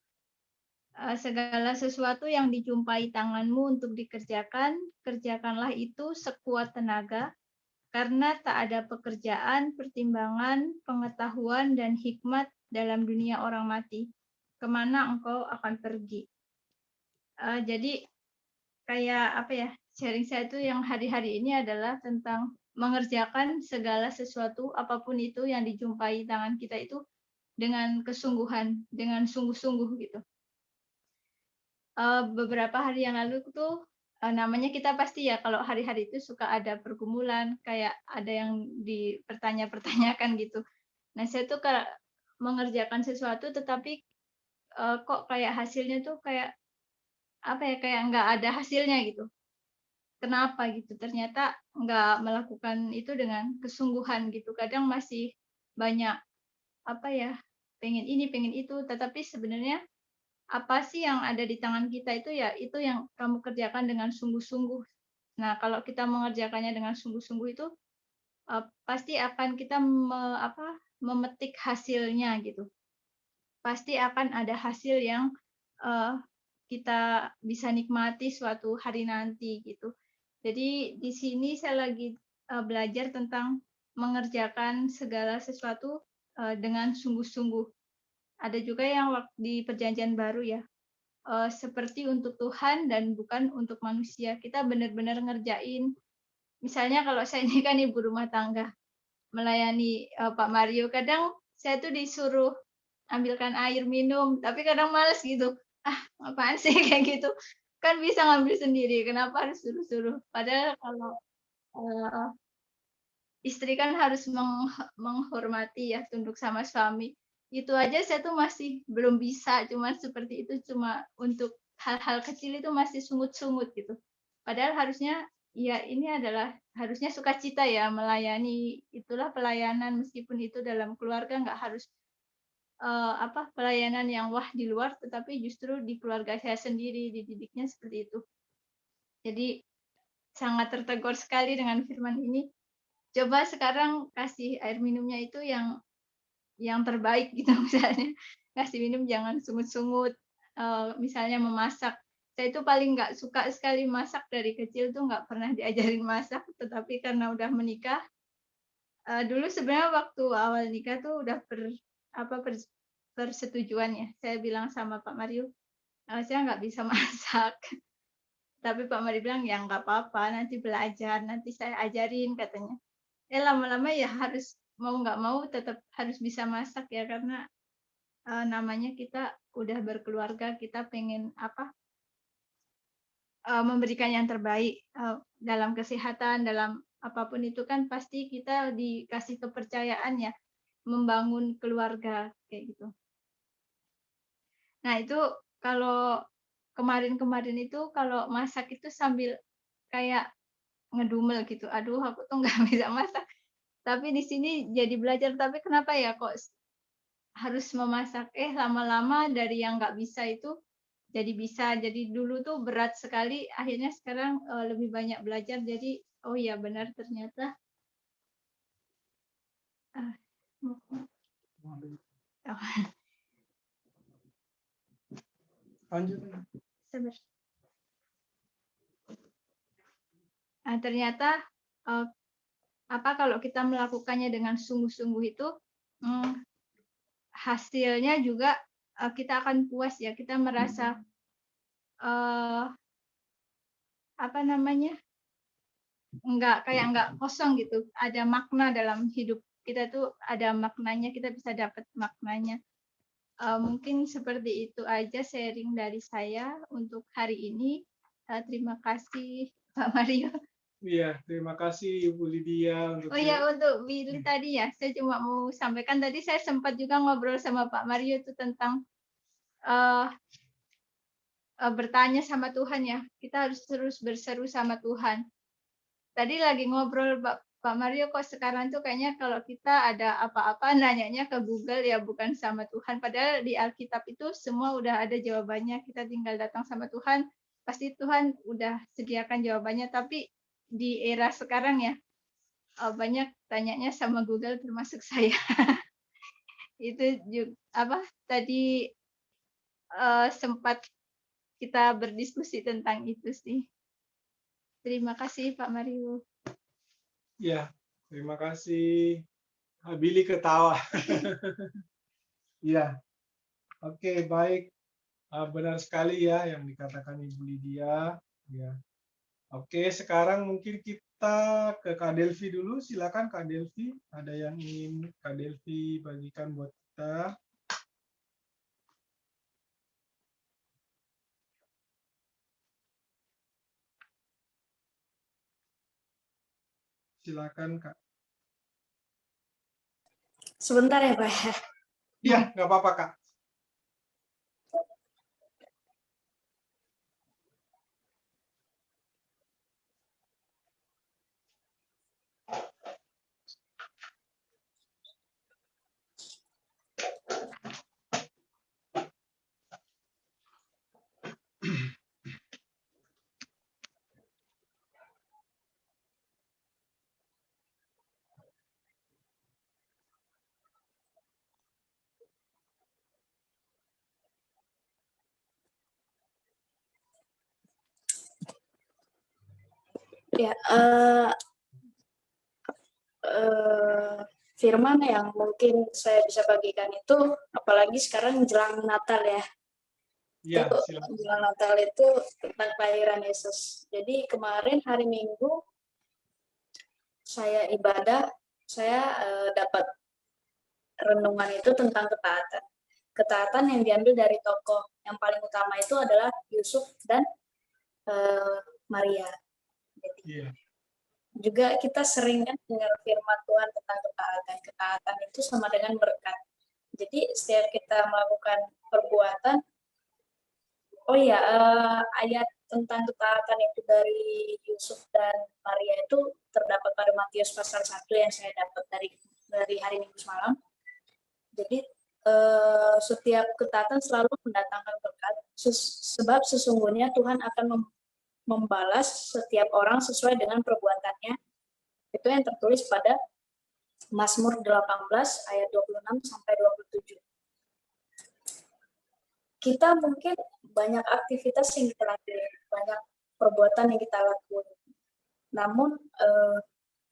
Segala sesuatu yang dijumpai tanganmu untuk dikerjakan, kerjakanlah itu sekuat tenaga, karena tak ada pekerjaan, pertimbangan, pengetahuan, dan hikmat dalam dunia orang mati. Kemana engkau akan pergi? Jadi kayak sharing saya itu yang hari-hari ini adalah tentang mengerjakan segala sesuatu apapun itu yang dijumpai tangan kita itu dengan kesungguhan, dengan sungguh-sungguh gitu. Beberapa hari yang lalu tuh namanya kita pasti ya kalau hari-hari itu suka ada pergumulan, kayak ada yang dipertanya-pertanyakan gitu. Nah, saya tuh mengerjakan sesuatu tetapi kok kayak hasilnya tuh kayak kayak nggak ada hasilnya gitu. Kenapa gitu? Ternyata nggak melakukan itu dengan kesungguhan gitu. Kadang masih banyak pengen ini, pengen itu, tetapi sebenarnya apa sih yang ada di tangan kita itu ya itu yang kamu kerjakan dengan sungguh-sungguh. Nah, kalau kita mengerjakannya dengan sungguh-sungguh itu pasti akan kita memetik hasilnya gitu. Pasti akan ada hasil yang kita bisa nikmati suatu hari nanti gitu. Jadi di sini saya lagi belajar tentang mengerjakan segala sesuatu dengan sungguh-sungguh. Ada juga yang di Perjanjian Baru ya, seperti untuk Tuhan dan bukan untuk manusia. Kita benar-benar ngerjain. Misalnya kalau saya ini kan ibu rumah tangga, melayani Pak Mario, kadang saya tuh disuruh ambilkan air minum, tapi kadang males gitu. Apaan sih kayak gitu? Kan bisa ngambil sendiri, kenapa harus suruh-suruh? Padahal kalau istri kan harus menghormati ya, tunduk sama suami. Itu aja saya tuh masih belum bisa, cuma seperti itu, cuma untuk hal-hal kecil itu masih sungut-sungut gitu. Padahal harusnya ya ini adalah harusnya sukacita ya melayani, itulah pelayanan meskipun itu dalam keluarga nggak harus pelayanan yang wah di luar, tetapi justru di keluarga saya sendiri dididiknya seperti itu. Jadi sangat tertegur sekali dengan firman ini. Coba sekarang kasih air minumnya itu yang terbaik gitu misalnya. Kasih minum jangan sungut-sungut. Misalnya memasak. Saya itu paling nggak suka sekali masak dari kecil tuh nggak pernah diajarin masak, tetapi karena udah menikah, dulu sebenarnya waktu awal nikah tuh udah persetujuan ya. Saya bilang sama Pak Mario, saya nggak bisa masak. Tapi Pak Mario bilang, ya nggak apa-apa, nanti belajar, nanti saya ajarin katanya. Lama-lama ya harus mau nggak mau tetap harus bisa masak ya, karena namanya kita udah berkeluarga, kita pengen memberikan yang terbaik dalam kesehatan, dalam apapun itu kan pasti kita dikasih kepercayaan ya, membangun keluarga kayak gitu. Nah, itu kalau kemarin-kemarin itu kalau masak itu sambil kayak ngedumel gitu. Aduh, aku tuh nggak bisa masak. Tapi di sini jadi belajar, tapi kenapa ya kok harus memasak? Lama-lama dari yang nggak bisa itu jadi bisa. Jadi dulu tuh berat sekali, akhirnya sekarang lebih banyak belajar. Jadi, oh ya benar ternyata. Lanjut. Nah, ternyata kalau kita melakukannya dengan sungguh-sungguh itu hasilnya juga kita akan puas ya, kita merasa nggak kosong gitu, ada makna dalam hidup kita tuh, ada maknanya, kita bisa dapat maknanya. Mungkin seperti itu aja sharing dari saya untuk hari ini. Terima kasih Pak Mario. Iya, terima kasih Ibu Lydia untuk Oh ya, untuk Billy tadi ya, saya cuma mau sampaikan tadi saya sempat juga ngobrol sama Pak Mario itu tentang eh, bertanya sama Tuhan ya. Kita harus terus berseru sama Tuhan. Tadi lagi ngobrol Pak Mario, kok sekarang tuh kayaknya kalau kita ada apa-apa nanyanya ke Google ya, bukan sama Tuhan. Padahal di Alkitab itu semua udah ada jawabannya. Kita tinggal datang sama Tuhan, pasti Tuhan udah sediakan jawabannya. Tapi di era sekarang ya, banyak tanyanya sama Google termasuk saya. Itu juga apa tadi sempat kita berdiskusi tentang itu sih. Terima kasih Pak Mario. Ya, terima kasih. Billy ketawa. Ya, oke, baik. Benar sekali ya yang dikatakan Ibu Lydia. Ya. Oke, sekarang mungkin kita ke Kak Delvi dulu. Silakan Kak Delvi. Ada yang ingin Kak Delvi bagikan buat kita? Silakan Kak. Sebentar ya Pak. Iya, nggak apa-apa Kak. Ya, firman yang mungkin saya bisa bagikan itu, apalagi sekarang jelang Natal ya. Iya, Itu silakan. jelang Natal itu tentang kelahiran Yesus. Jadi kemarin hari Minggu saya ibadah, saya dapat renungan itu tentang ketaatan. Ketaatan yang diambil dari tokoh yang paling utama itu adalah Yusuf dan Maria. Iya. Juga kita sering kan dengar firman Tuhan tentang ketaatan. Ketaatan itu sama dengan berkat. Jadi setiap kita melakukan perbuatan, oh ya, ayat tentang ketaatan itu dari Yusuf dan Maria itu terdapat pada Matius pasal 1 yang saya dapat dari hari Minggu semalam. Jadi setiap ketaatan selalu mendatangkan berkat, sebab sesungguhnya Tuhan akan membalas setiap orang sesuai dengan perbuatannya. Itu yang tertulis pada Mazmur 18 ayat 26 sampai 27. Kita mungkin banyak aktivitas yang kita lakukan, banyak perbuatan yang kita lakukan. Namun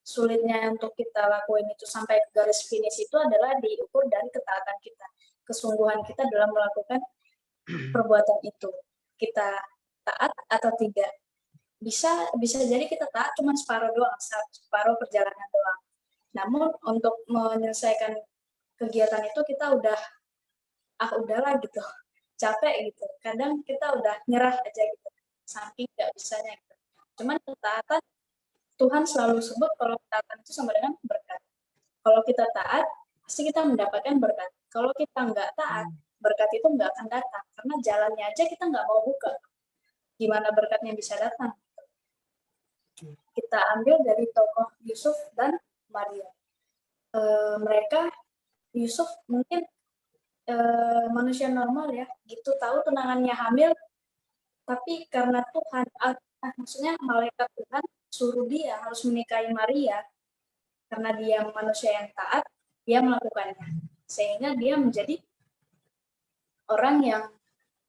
sulitnya untuk kita lakuin itu sampai ke garis finish itu adalah diukur dari ketaatan kita, kesungguhan kita dalam melakukan perbuatan itu. Kita taat atau tidak. Bisa jadi kita taat cuma separuh doang, separuh perjalanan doang. Namun untuk menyelesaikan kegiatan itu kita udahlah gitu, capek gitu. Kadang kita udah nyerah aja gitu, saking nggak bisanya gitu. Cuman ketaatan, Tuhan selalu sebut kalau ketaatan itu sama dengan berkat. Kalau kita taat, pasti kita mendapatkan berkat. Kalau kita nggak taat, berkat itu nggak akan datang. Karena jalannya aja kita nggak mau buka. Gimana berkatnya bisa datang? Kita ambil dari tokoh Yusuf dan Maria. Mereka, Yusuf mungkin manusia normal ya, gitu tahu tunangannya hamil, tapi karena Tuhan, maksudnya malaikat Tuhan suruh dia harus menikahi Maria, karena dia manusia yang taat, dia melakukannya. Sehingga dia menjadi orang yang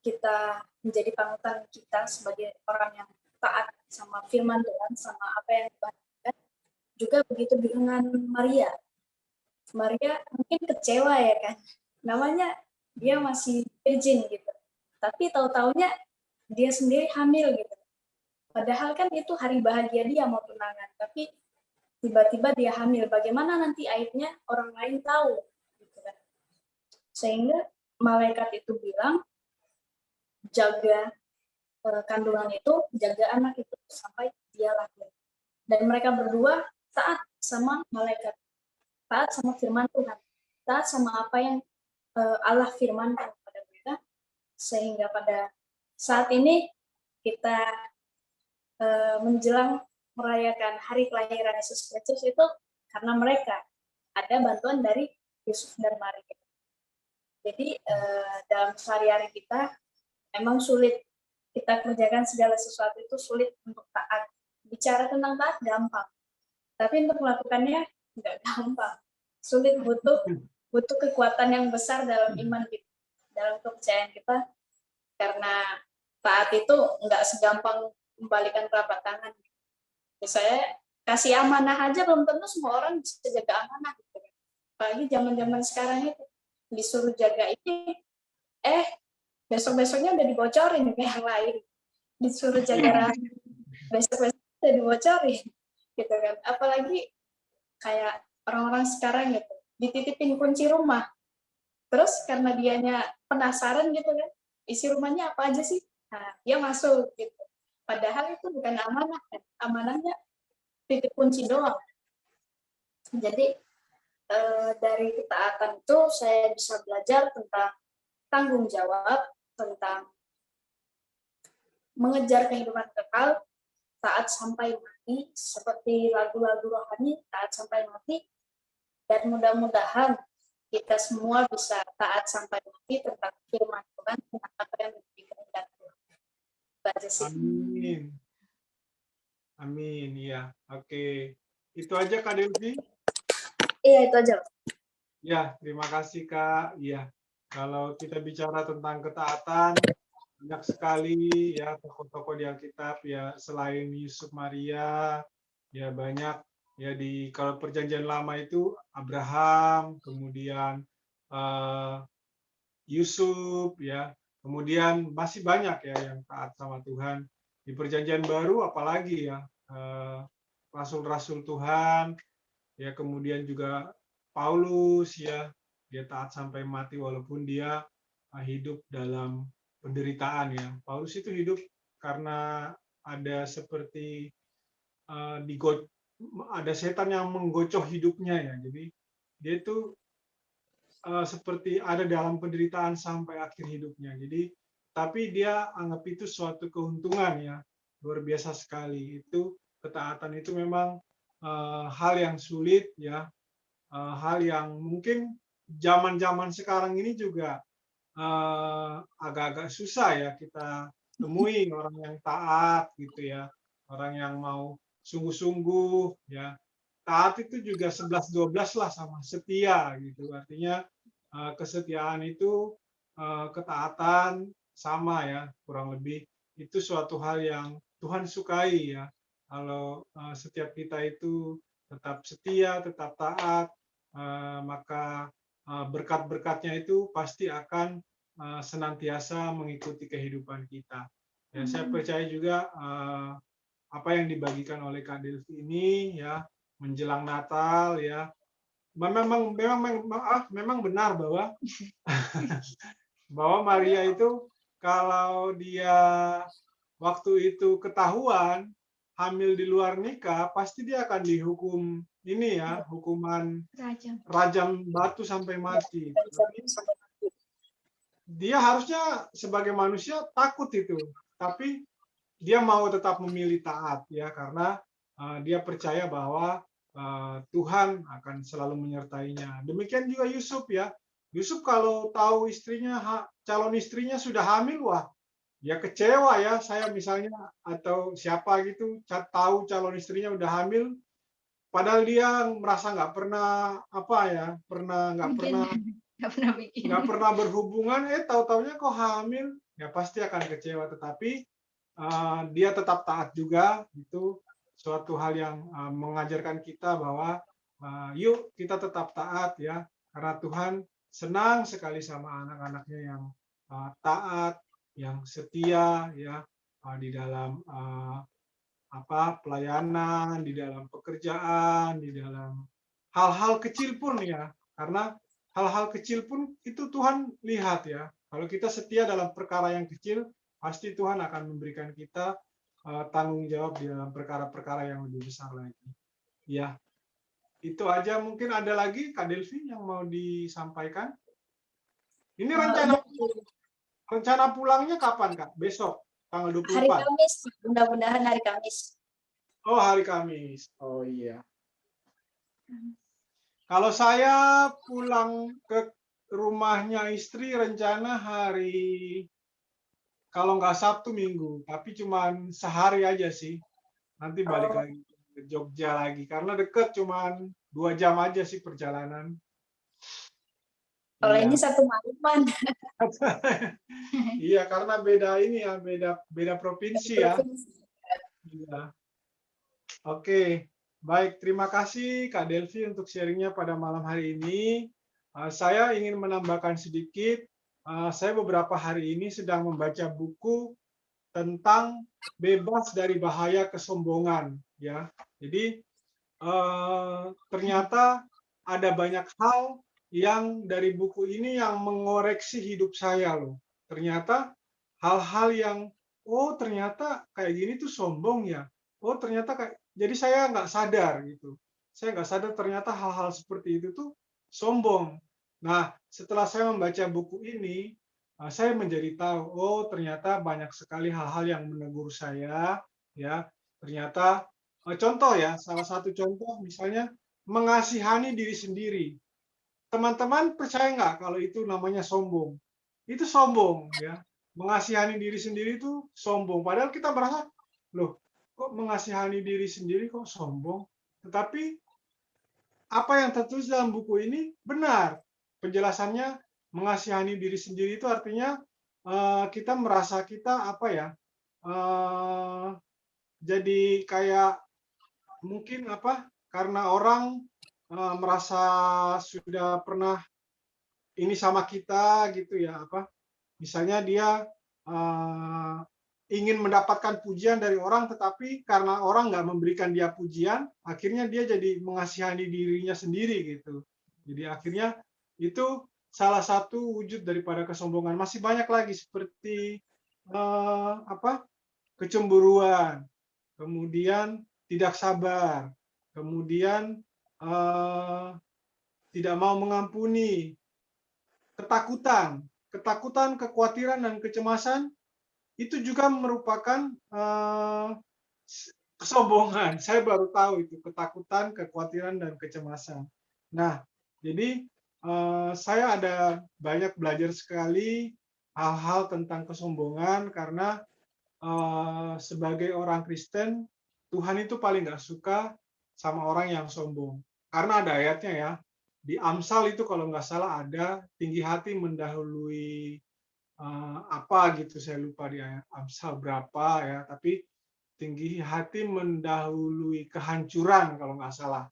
kita menjadi panutan kita sebagai orang yang taat sama firman Tuhan, sama apa yang Tuhan lakukan. Juga begitu dengan Maria. Maria mungkin kecewa ya kan, namanya dia masih virgin gitu, tapi tahu-taunya dia sendiri hamil gitu. Padahal kan itu hari bahagia dia mau tunangan, tapi tiba-tiba dia hamil. Bagaimana nanti aibnya orang lain tahu, gitu kan? Sehingga malaikat itu bilang, jaga kandungan itu, jaga anak itu sampai dia lahir. Dan mereka berdua taat sama malaikat, taat sama firman Tuhan, taat sama apa yang Allah firmankan kepada mereka, sehingga pada saat ini kita menjelang merayakan hari kelahiran Yesus Kristus itu karena mereka ada bantuan dari Yusuf dan Maria. Jadi dalam sehari-hari kita memang sulit kita kerjakan segala sesuatu itu sulit untuk taat. Bicara tentang taat gampang, tapi untuk melakukannya nggak gampang. Sulit, butuh kekuatan yang besar dalam iman kita, dalam kepercayaan kita, karena taat itu nggak segampang membalikan telapak tangan. Misalnya kasih amanah aja belum tentu semua orang bisa jaga amanah. Gitu. Apalagi zaman-zaman sekarang itu disuruh jaga ini, besok-besoknya udah dibocorin ke yang lain. Disuruh jaga besok-besok udah dibocorin, gitu kan. Apalagi kayak orang-orang sekarang gitu, dititipin kunci rumah. Terus karena dianya penasaran gitu kan, isi rumahnya apa aja sih? Nah, dia masuk gitu. Padahal itu bukan amanah kan. Amanahnya titip kunci doang. Jadi dari ketaatan itu saya bisa belajar tentang tanggung jawab, tentang mengejar kehidupan kekal, taat sampai mati, seperti lagu-lagu rohani, taat sampai mati, dan mudah-mudahan kita semua bisa taat sampai mati tentang firman Tuhan, tentang apa yang dikehendaki Tuhan. Amin. Amin, ya. Oke. Itu aja Kak Delvi? Iya, itu aja. Ya, terima kasih Kak. Iya. Kalau kita bicara tentang ketaatan, banyak sekali ya tokoh-tokoh di Alkitab ya, selain Yusuf Maria, ya banyak ya di kalau perjanjian lama itu Abraham, kemudian Yusuf ya, kemudian masih banyak ya yang taat sama Tuhan. Di perjanjian baru apalagi ya rasul-rasul Tuhan ya, kemudian juga Paulus ya, dia taat sampai mati walaupun dia hidup dalam penderitaan ya. Paulus itu hidup karena ada seperti ada setan yang menggocoh hidupnya ya. Jadi dia itu seperti ada dalam penderitaan sampai akhir hidupnya. Jadi tapi dia anggap itu suatu keuntungan ya, luar biasa sekali. Itu ketaatan itu memang hal yang sulit ya, hal yang mungkin zaman-zaman sekarang ini juga agak-agak susah ya kita temui orang yang taat gitu ya, orang yang mau sungguh-sungguh ya. Taat itu juga 11-12 lah sama setia gitu. Artinya kesetiaan itu ketaatan sama ya, kurang lebih itu suatu hal yang Tuhan sukai ya. Kalau setiap kita itu tetap setia, tetap taat, maka berkat-berkatnya itu pasti akan senantiasa mengikuti kehidupan kita. Ya, saya percaya juga apa yang dibagikan oleh Kak Delvi ini ya menjelang Natal ya, memang benar bahwa bahwa Maria itu kalau dia waktu itu ketahuan hamil di luar nikah, pasti dia akan dihukum ini ya, hukuman rajam batu sampai mati. Dia harusnya sebagai manusia takut itu, tapi dia mau tetap memilih taat ya, karena dia percaya bahwa Tuhan akan selalu menyertainya. Demikian juga Yusuf ya. Yusuf kalau tahu calon istrinya sudah hamil, wah, ya kecewa ya. Saya misalnya atau siapa gitu tahu calon istrinya udah hamil, padahal dia merasa nggak pernah nggak pernah berhubungan, tahu-taunya kok hamil, ya pasti akan kecewa. Tetapi dia tetap taat juga. Itu suatu hal yang mengajarkan kita bahwa yuk kita tetap taat ya, karena Tuhan senang sekali sama anak-anaknya yang taat, yang setia ya, di dalam pelayanan, di dalam pekerjaan, di dalam hal-hal kecil pun ya, karena hal-hal kecil pun itu Tuhan lihat ya. Kalau kita setia dalam perkara yang kecil, pasti Tuhan akan memberikan kita tanggung jawab di dalam perkara-perkara yang lebih besar lagi. Ya, itu aja. Mungkin ada lagi Kak Delvi yang mau disampaikan? Ini Iya, rencana pulangnya kapan, Kak? Besok, tanggal hari 24? Kamis, mudah-mudahan hari Kamis. Oh, hari Kamis. Oh iya. Kalau saya pulang ke rumahnya istri rencana hari, kalau nggak Sabtu Minggu, tapi cuman sehari aja sih. Nanti balik Oh, lagi ke Jogja lagi, karena deket cuman 2 jam aja sih perjalanan. kalau ini Iya. satu malaman. Iya, karena beda ini ya, beda provinsi ya. Provinsi. Iya. Oke, baik. Terima kasih Kak Delvi untuk sharingnya pada malam hari ini. Saya ingin menambahkan sedikit. Saya beberapa hari ini sedang membaca buku tentang bebas dari bahaya kesombongan. Ya, jadi ternyata ada banyak hal yang dari buku ini yang mengoreksi hidup saya loh. Ternyata hal-hal yang, oh ternyata kayak gini tuh sombong ya. Oh ternyata kayak, jadi saya nggak sadar gitu. Saya nggak sadar ternyata hal-hal seperti itu tuh sombong. Nah setelah saya membaca buku ini, saya menjadi tahu, oh ternyata banyak sekali hal-hal yang menegur saya, ya. Ternyata contoh ya, salah satu contoh misalnya mengasihani diri sendiri. Teman-teman percaya nggak kalau itu namanya sombong? Itu sombong ya. Mengasihani diri sendiri itu sombong. Padahal kita merasa, loh kok mengasihani diri sendiri kok sombong? Tetapi apa yang tertulis dalam buku ini benar. Penjelasannya mengasihani diri sendiri itu artinya kita merasa kita apa ya, jadi kayak mungkin apa, karena orang merasa sudah pernah ini sama kita gitu ya, apa, misalnya dia uh, ingin mendapatkan pujian dari orang, tetapi karena orang nggak memberikan dia pujian, akhirnya dia jadi mengasihani dirinya sendiri gitu. Jadi akhirnya itu salah satu wujud daripada kesombongan. Masih banyak lagi seperti apa, kecemburuan, kemudian tidak sabar, kemudian tidak mau mengampuni, ketakutan, kekhawatiran dan kecemasan itu juga merupakan kesombongan. Saya baru tahu itu ketakutan, kekhawatiran dan kecemasan. Nah, jadi saya ada banyak belajar sekali hal-hal tentang kesombongan karena sebagai orang Kristen Tuhan itu paling nggak suka sama orang yang sombong. Karena ada ayatnya ya, di Amsal itu kalau nggak salah ada tinggi hati mendahului apa gitu, saya lupa di ayat Amsal berapa ya, tapi tinggi hati mendahului kehancuran kalau nggak salah.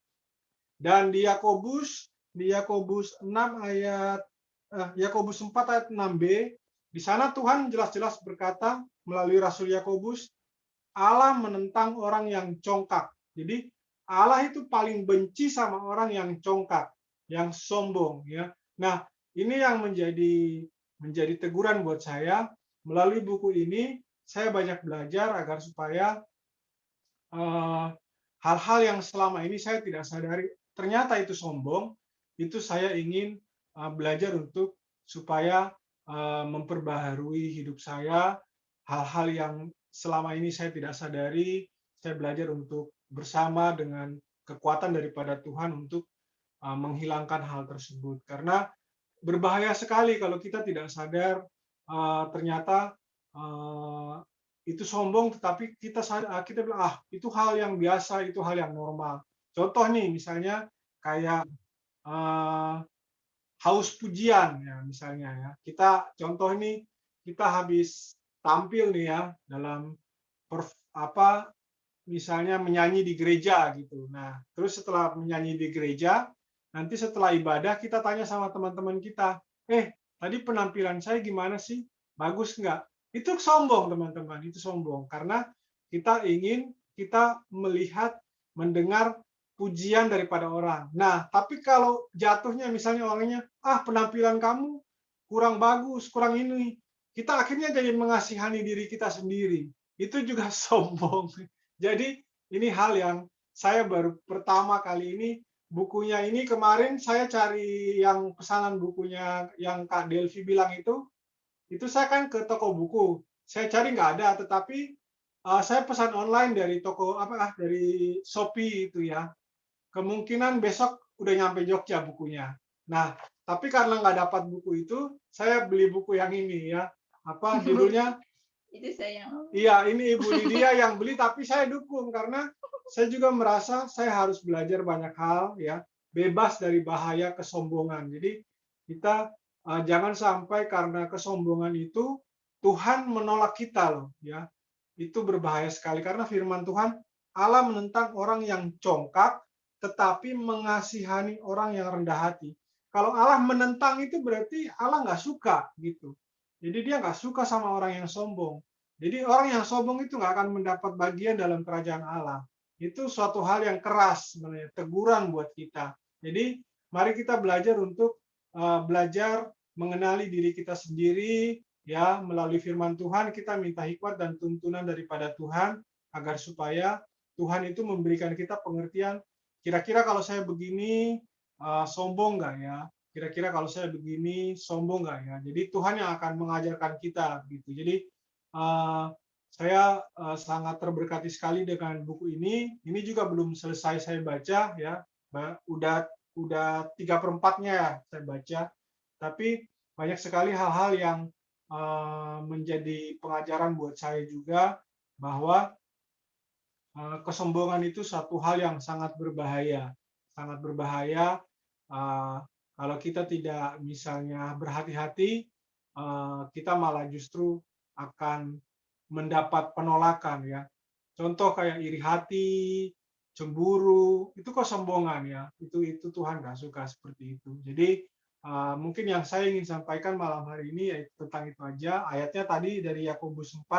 Dan di Yakobus 6 ayat Yakobus 4 ayat 6b, di sana Tuhan jelas-jelas berkata melalui Rasul Yakobus, Allah menentang orang yang congkak. Jadi Allah itu paling benci sama orang yang congkak, yang sombong ya. Nah, ini yang menjadi teguran buat saya. Melalui buku ini saya banyak belajar agar supaya hal-hal yang selama ini saya tidak sadari ternyata itu sombong, itu saya ingin belajar untuk supaya memperbaharui hidup saya, hal-hal yang selama ini saya tidak sadari, saya belajar untuk bersama dengan kekuatan daripada Tuhan untuk menghilangkan hal tersebut. Karena berbahaya sekali kalau kita tidak sadar ternyata itu sombong, tetapi kita bilang itu hal yang biasa, itu hal yang normal. Contoh nih misalnya kayak haus pujian ya misalnya ya. Kita contoh ini kita habis tampil nih ya dalam misalnya menyanyi di gereja gitu. Nah, terus setelah menyanyi di gereja, nanti setelah ibadah kita tanya sama teman-teman kita, tadi penampilan saya gimana sih? Bagus nggak? Itu sombong teman-teman, itu sombong. Karena kita melihat, mendengar pujian daripada orang. Nah, tapi kalau jatuhnya misalnya orangnya, penampilan kamu kurang bagus, kurang ini, kita akhirnya jadi mengasihani diri kita sendiri. itu juga sombong. Jadi ini hal yang saya baru pertama kali ini, bukunya ini kemarin saya cari yang pesanan bukunya yang Kak Delvi bilang itu saya kan ke toko buku. Saya cari nggak ada, tetapi saya pesan online dari toko dari Shopee itu ya. Kemungkinan besok udah nyampe Jogja bukunya. Nah, tapi karena nggak dapat buku itu, saya beli buku yang ini ya. Apa judulnya? Itu saya. Iya, ini Ibu Lydia yang beli, tapi saya dukung karena saya juga merasa saya harus belajar banyak hal ya, bebas dari bahaya kesombongan. Jadi kita jangan sampai karena kesombongan itu Tuhan menolak kita loh ya. Itu berbahaya sekali karena firman Tuhan, Allah menentang orang yang congkak tetapi mengasihani orang yang rendah hati. Kalau Allah menentang itu berarti Allah nggak suka gitu. Jadi dia nggak suka sama orang yang sombong. Jadi orang yang sombong itu nggak akan mendapat bagian dalam kerajaan Allah. Itu suatu hal yang keras sebenarnya, teguran buat kita. Jadi mari kita belajar untuk belajar mengenali diri kita sendiri, ya melalui firman Tuhan kita minta hikmat dan tuntunan daripada Tuhan agar supaya Tuhan itu memberikan kita pengertian. Kira-kira kalau saya begini sombong nggak ya? Kira-kira kalau saya begini sombong nggak ya? Jadi Tuhan yang akan mengajarkan kita gitu. Jadi saya sangat terberkati sekali dengan buku ini. Ini juga belum selesai saya baca ya. Udah 3/4-nya ya saya baca. Tapi banyak sekali hal-hal yang menjadi pengajaran buat saya juga bahwa kesombongan itu satu hal yang sangat berbahaya. Sangat berbahaya kalau kita tidak misalnya berhati-hati, kita malah justru akan mendapat penolakan ya. Contoh kayak iri hati, cemburu, itu kesombongan ya. Itu Tuhan nggak suka seperti itu. Jadi mungkin yang saya ingin sampaikan malam hari ini yaitu tentang itu aja. Ayatnya tadi dari Yakobus 4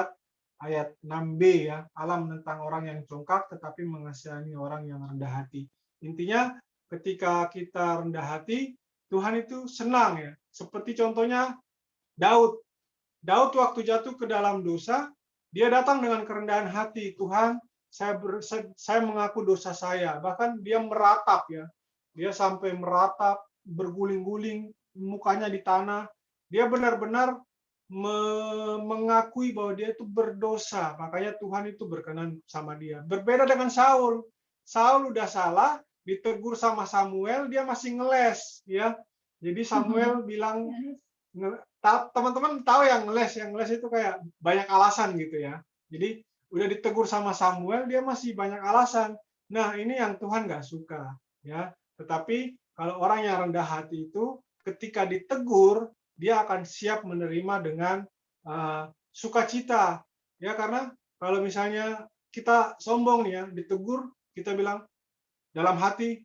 ayat 6b ya. Allah menentang orang yang congkak tetapi mengasihani orang yang rendah hati. Intinya ketika kita rendah hati, Tuhan itu senang ya. Seperti contohnya Daud. Daud waktu jatuh ke dalam dosa, dia datang dengan kerendahan hati. Tuhan, saya mengaku dosa saya. Bahkan dia meratap ya. Dia sampai meratap, berguling-guling, mukanya di tanah. Dia benar-benar mengakui bahwa dia itu berdosa. Makanya Tuhan itu berkenan sama dia. Berbeda dengan Saul. Saul udah salah, ditegur sama Samuel, dia masih ngeles ya. Jadi Samuel bilang, teman-teman tahu yang ngeles itu kayak banyak alasan gitu ya. Jadi udah ditegur sama Samuel, dia masih banyak alasan. Nah ini yang Tuhan nggak suka ya. Tetapi kalau orang yang rendah hati itu ketika ditegur, dia akan siap menerima dengan sukacita ya, karena kalau misalnya kita sombong nih ya, ditegur, kita bilang dalam hati,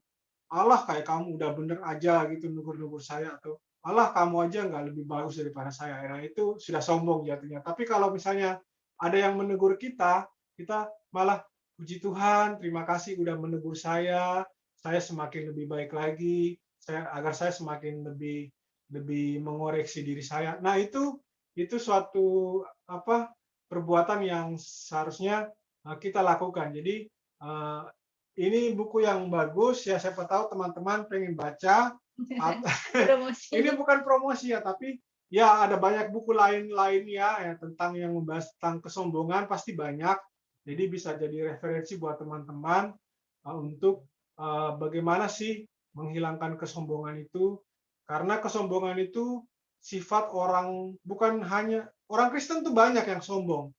Allah kayak kamu udah bener aja gitu negur-negur saya, atau Allah kamu aja nggak lebih bagus daripada saya. Nah, itu sudah sombong jatuhnya. Tapi kalau misalnya ada yang menegur kita, kita malah puji Tuhan, terima kasih udah menegur saya semakin lebih baik lagi, agar saya semakin lebih mengoreksi diri saya. Nah, itu suatu perbuatan yang seharusnya kita lakukan. Jadi ini buku yang bagus ya, siapa tahu teman-teman pengen baca. Ini bukan promosi ya, tapi ya ada banyak buku lain ya tentang yang membahas tentang kesombongan, pasti banyak. Jadi bisa jadi referensi buat teman-teman untuk bagaimana sih menghilangkan kesombongan itu. Karena kesombongan itu sifat orang, bukan hanya orang Kristen tuh banyak yang sombong.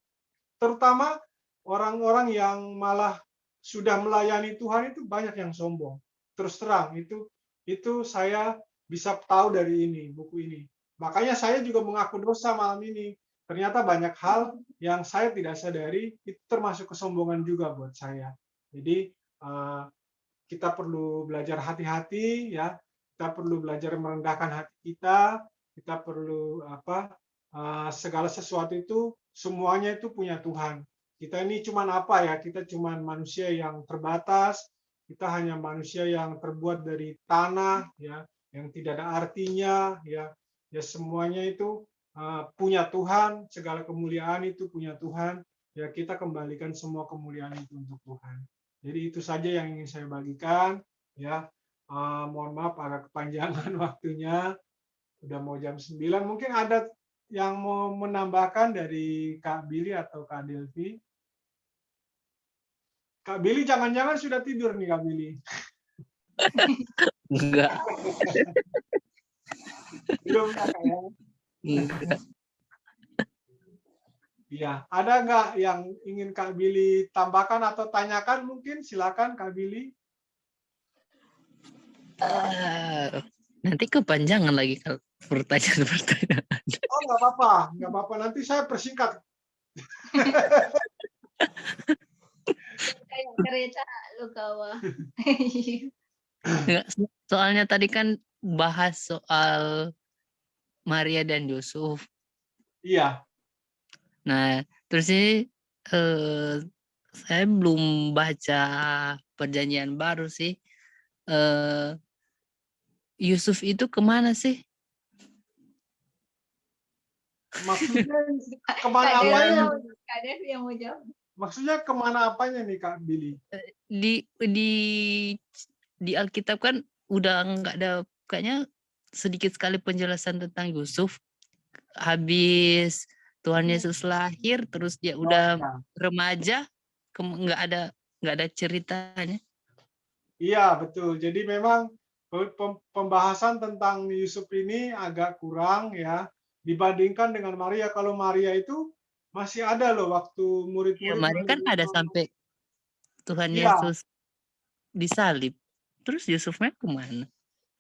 Terutama orang-orang yang malah sudah melayani Tuhan itu banyak yang sombong. Terus terang itu saya bisa tahu dari buku ini. Makanya saya juga mengaku dosa malam ini. Ternyata banyak hal yang saya tidak sadari itu termasuk kesombongan juga buat saya. Jadi kita perlu belajar hati-hati ya. Kita perlu belajar merendahkan hati kita. Kita perlu segala sesuatu itu semuanya itu punya Tuhan. Kita ini cuman apa ya? Kita cuman manusia yang terbatas. Kita hanya manusia yang terbuat dari tanah ya, yang tidak ada artinya ya. Ya semuanya itu punya Tuhan, segala kemuliaan itu punya Tuhan. ya kita kembalikan semua kemuliaan itu untuk Tuhan. Jadi itu saja yang ingin saya bagikan, ya. Mohon maaf agak kepanjangan waktunya, udah mau jam 9. Mungkin ada yang mau menambahkan dari Kak Billy atau Kak Delvi? Kak Billy jangan-jangan sudah tidur nih Kak Billy. Enggak. Belum Kak ya? Enggak. Iya, ada nggak yang ingin Kak Billy tambahkan atau tanyakan mungkin? Silakan Kak Billy. Nanti kepanjangan lagi kalau pertanyaan-pertanyaan. Oh, nggak apa-apa, nggak apa-apa. Nanti saya persingkat. Kayak kereta lu kawa. Enggak, soalnya tadi kan bahas soal Maria dan Yusuf. Iya, Nah, terus ini saya belum baca perjanjian baru sih. Yusuf itu kemana sih? maksudnya kemana Kak apanya? Dev yang mau jawab. Maksudnya kemana apanya nih Kak Billy? Di Alkitab kan udah nggak ada, kayaknya sedikit sekali penjelasan tentang Yusuf. Habis Tuhan Yesus lahir, terus dia udah remaja, nggak ada ceritanya. Iya, betul. Jadi memang pembahasan tentang Yusuf ini agak kurang ya dibandingkan dengan Maria. Kalau Maria itu masih ada loh waktu Ya, murid-murid Maria kan ada sampai Tuhan Iya, Yesus disalib. Terus Yusufnya kemana?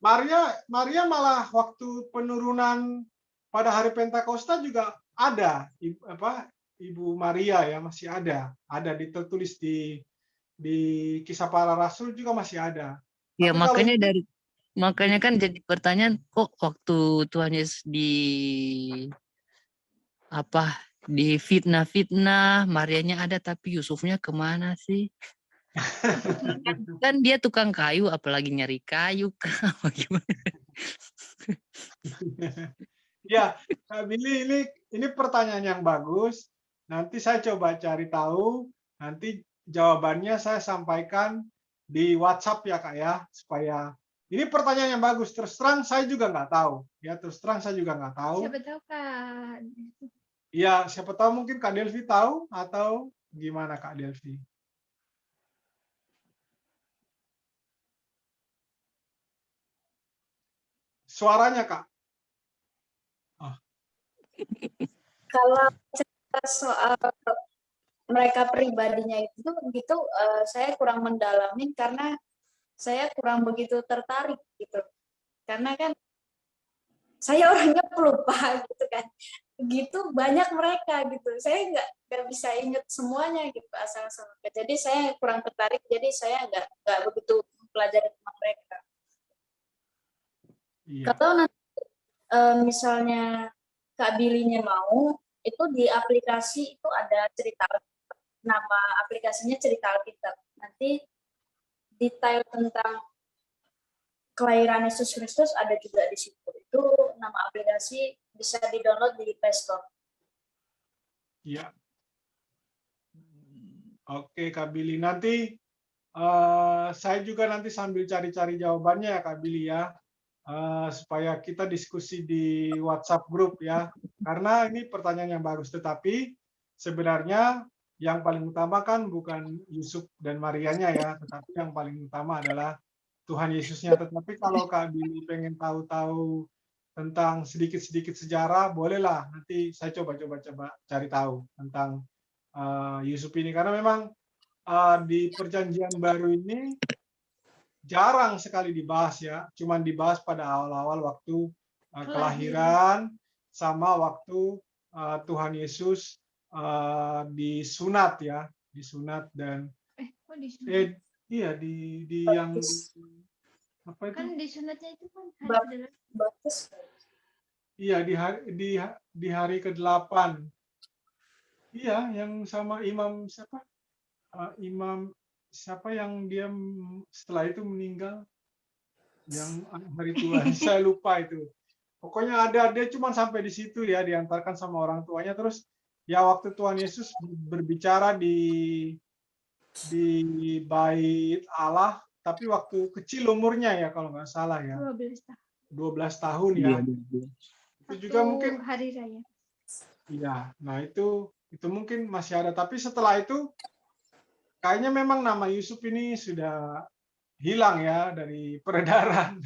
Maria malah waktu penurunan pada hari Pentakosta juga ada Ibu Maria ya, masih ada tertulis di Kisah Para Rasul juga masih ada. Ya, Tapi kalau makanya kan jadi pertanyaan, kok waktu Tuhan Yesus di fitnah Marianya ada tapi Yusufnya kemana sih? Kan dia tukang kayu, apalagi nyari kayu apa gimana? Ya, Kak Billy, ini pertanyaan yang bagus. Nanti saya coba cari tahu, nanti jawabannya saya sampaikan di WhatsApp ya Kak ya, supaya ini pertanyaan yang bagus. Terus terang saya juga nggak tahu, ya terus terang saya juga nggak tahu. Siapa tahu Kak. Ya, siapa tahu mungkin Kak Delvi tahu atau gimana Kak Delvi? Suaranya Kak. Kalau cerita soal mereka pribadinya itu gitu, saya kurang mendalami karena saya kurang begitu tertarik gitu. Karena kan saya orangnya pelupa gitu kan. Gitu banyak mereka gitu. Saya nggak bisa ingat semuanya gitu asal-asal. Jadi saya kurang tertarik. Jadi saya nggak begitu mempelajari tentang mereka. Iya. Kalau nanti misalnya Kak Billy-nya mau, itu di aplikasi itu ada cerita, nama aplikasinya Cerita Alkitab. Nanti detail tentang kelahiran Yesus Kristus ada juga di situ. Itu nama aplikasi, bisa di-download di Play Store. Iya. Oke Kak Billy, nanti saya juga nanti sambil cari-cari jawabannya ya Kak Billy ya. Supaya kita diskusi di WhatsApp grup ya. Karena ini pertanyaan yang bagus, tetapi sebenarnya yang paling utama kan bukan Yusuf dan Marianya ya, tetapi yang paling utama adalah Tuhan Yesusnya. Tetapi kalau Kak Billy pengen tahu-tahu tentang sedikit-sedikit sejarah, bolehlah nanti saya coba cari tahu tentang Yusuf ini. Karena memang di Perjanjian Baru ini jarang sekali dibahas ya, cuman dibahas pada awal-awal waktu kelahiran sama waktu Tuhan Yesus disunat ya, disunat dan iya di yang apa itu? Kan disunatnya itu kan Baptis. Iya di hari ke-8. Iya, yang sama imam siapa? Imam siapa yang dia setelah itu meninggal, yang hari tua saya lupa itu, pokoknya ada dia cuma sampai di situ ya, diantarkan sama orang tuanya, terus Ya, waktu Tuhan Yesus berbicara di bait Allah, tapi waktu kecil umurnya ya kalau nggak salah ya, 12 tahun. 12 tahun ya. Iya, betul. Itu juga mungkin hari raya. iya. Nah, itu mungkin masih ada, tapi setelah itu kayaknya memang nama Yusuf ini sudah hilang ya dari peredaran.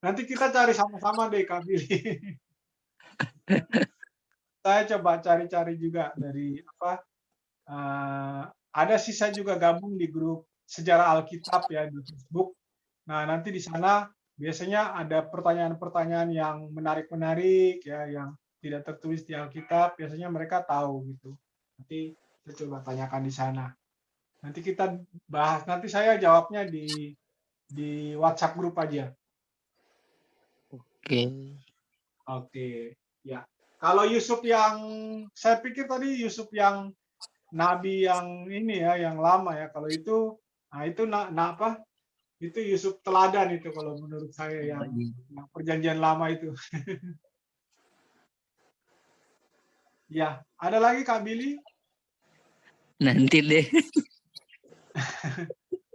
Nanti kita cari sama-sama deh Kak Billy. Saya coba cari-cari juga dari apa, ada sih saya juga gabung di grup Sejarah Alkitab ya di Facebook. Nah, nanti di sana biasanya ada pertanyaan-pertanyaan yang menarik-menarik ya, yang tidak tertulis di Alkitab, biasanya mereka tahu gitu. Nanti saya coba tanyakan di sana. Nanti kita bahas, nanti saya jawabnya di WhatsApp grup aja. Oke. Oke, ya. Kalau Yusuf yang, saya pikir tadi Yusuf yang nabi yang ini ya, yang lama ya. Kalau itu, nah itu apa? Itu Yusuf teladan itu kalau menurut saya yang perjanjian lama itu. Ya, ada lagi Kak Billy? Nanti deh.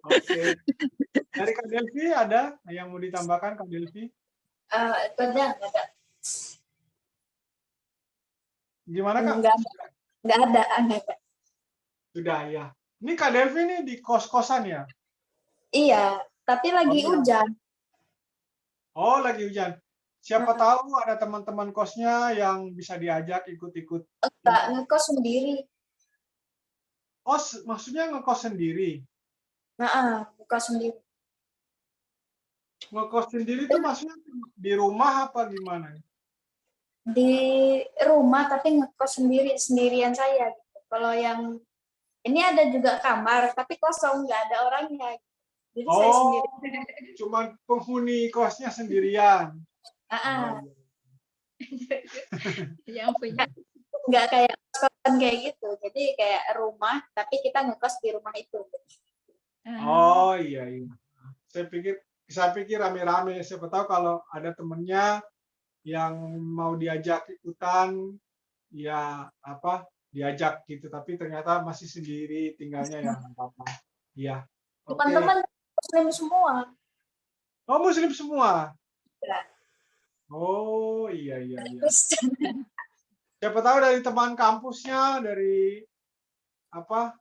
Oke. Dari Kak Delvi ada yang mau ditambahkan Kak Delvi? Itu aja, nggak ada. Gimana Kak? Nggak ada. Sudah ya. Ini Kak Delvi nih di kos-kosan ya? Iya, tapi lagi iya. hujan. Oh, lagi hujan. Siapa tahu ada teman-teman kosnya yang bisa diajak ikut-ikut. Nggak ngekos sendiri. Oh, maksudnya ngekos sendiri? Ngekos sendiri. Ngekos sendiri itu maksudnya di rumah apa gimana? Di rumah tapi ngekos sendirian saya. Kalau yang ini ada juga kamar tapi kosong, nggak ada orangnya. Jadi saya sendiri. Cuma penghuni kosnya sendirian. Yang punya. Nggak kayak kosan kayak gitu. Jadi kayak rumah tapi kita ngekos di rumah itu. Oh iya. Saya pikir rame-rame. Siapa tahu kalau ada temennya yang mau diajak ikutan, ya apa diajak gitu. Tapi ternyata masih sendiri tinggalnya ya apa. Iya. Teman-teman Muslim semua. Oh, Muslim semua. Ya. Oh iya. Siapa tahu dari teman kampusnya, dari apa?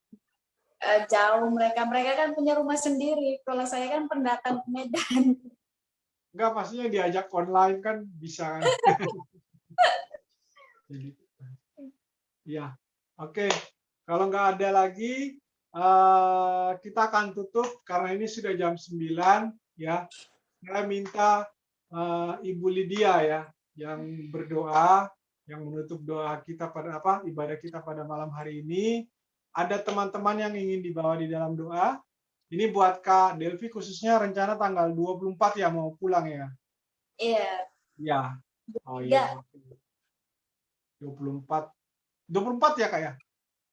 Jauh mereka kan punya rumah sendiri. Kalau saya kan pendatang Medan. Enggak, maksudnya diajak online kan bisa. Jadi, ya, oke. Kalau nggak ada lagi, kita akan tutup karena ini sudah jam 9 ya. Saya minta Ibu Lydia ya yang berdoa, yang menutup doa kita pada ibadah kita pada malam hari ini. Ada teman-teman yang ingin dibawa di dalam doa. Ini buat Kak Delvi khususnya rencana tanggal 24 ya mau pulang ya. Iya. Iya. Oh iya. 24 ya Kak ya?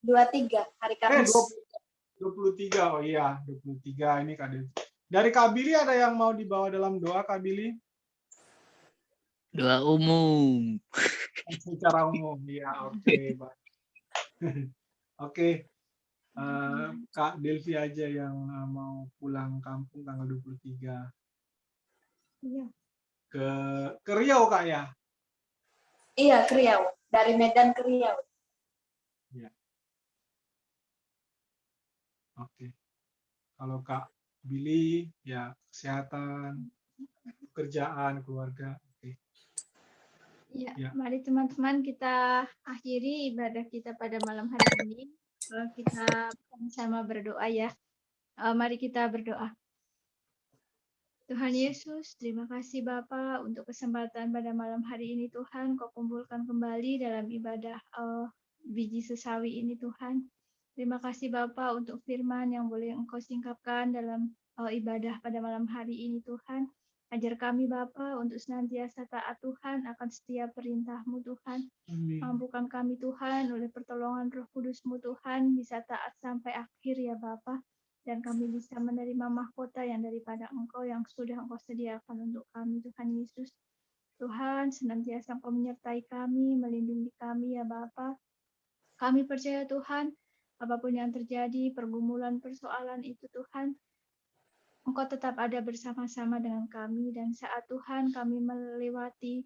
23 hari Kamis. 23. Oh iya, 23 ini Kak Delvi. Dari Kak Billy ada yang mau dibawa dalam doa Kak Billy? Doa umum. Secara umum. Iya, oke, baik. Oke. Kak Delvi aja yang mau pulang kampung tanggal 23. Iya. Ke Riau Kak ya? Iya, ke Riau. Dari Medan ke Riau. Iya. Oke. Kalau Kak Billy ya kesehatan, pekerjaan, keluarga. Oke. Ya, mari teman-teman kita akhiri ibadah kita pada malam hari ini. Kita sama berdoa ya. Mari kita berdoa. Tuhan Yesus, terima kasih Bapa untuk kesempatan pada malam hari ini Tuhan. Kau kumpulkan kembali dalam ibadah biji sesawi ini Tuhan. Terima kasih Bapa untuk firman yang boleh Engkau singkapkan dalam ibadah pada malam hari ini Tuhan. Ajar kami Bapa untuk senantiasa taat Tuhan akan setiap perintah-Mu Tuhan. Mampukan kami Tuhan oleh pertolongan Roh Kudus-Mu Tuhan bisa taat sampai akhir ya Bapa. Dan kami bisa menerima mahkota yang daripada Engkau yang sudah Engkau sediakan untuk kami Tuhan Yesus. Tuhan senantiasa Engkau menyertai kami, melindungi kami ya Bapa. Kami percaya Tuhan, apapun yang terjadi, pergumulan, persoalan itu Tuhan, Engkau tetap ada bersama-sama dengan kami, dan saat Tuhan kami melewati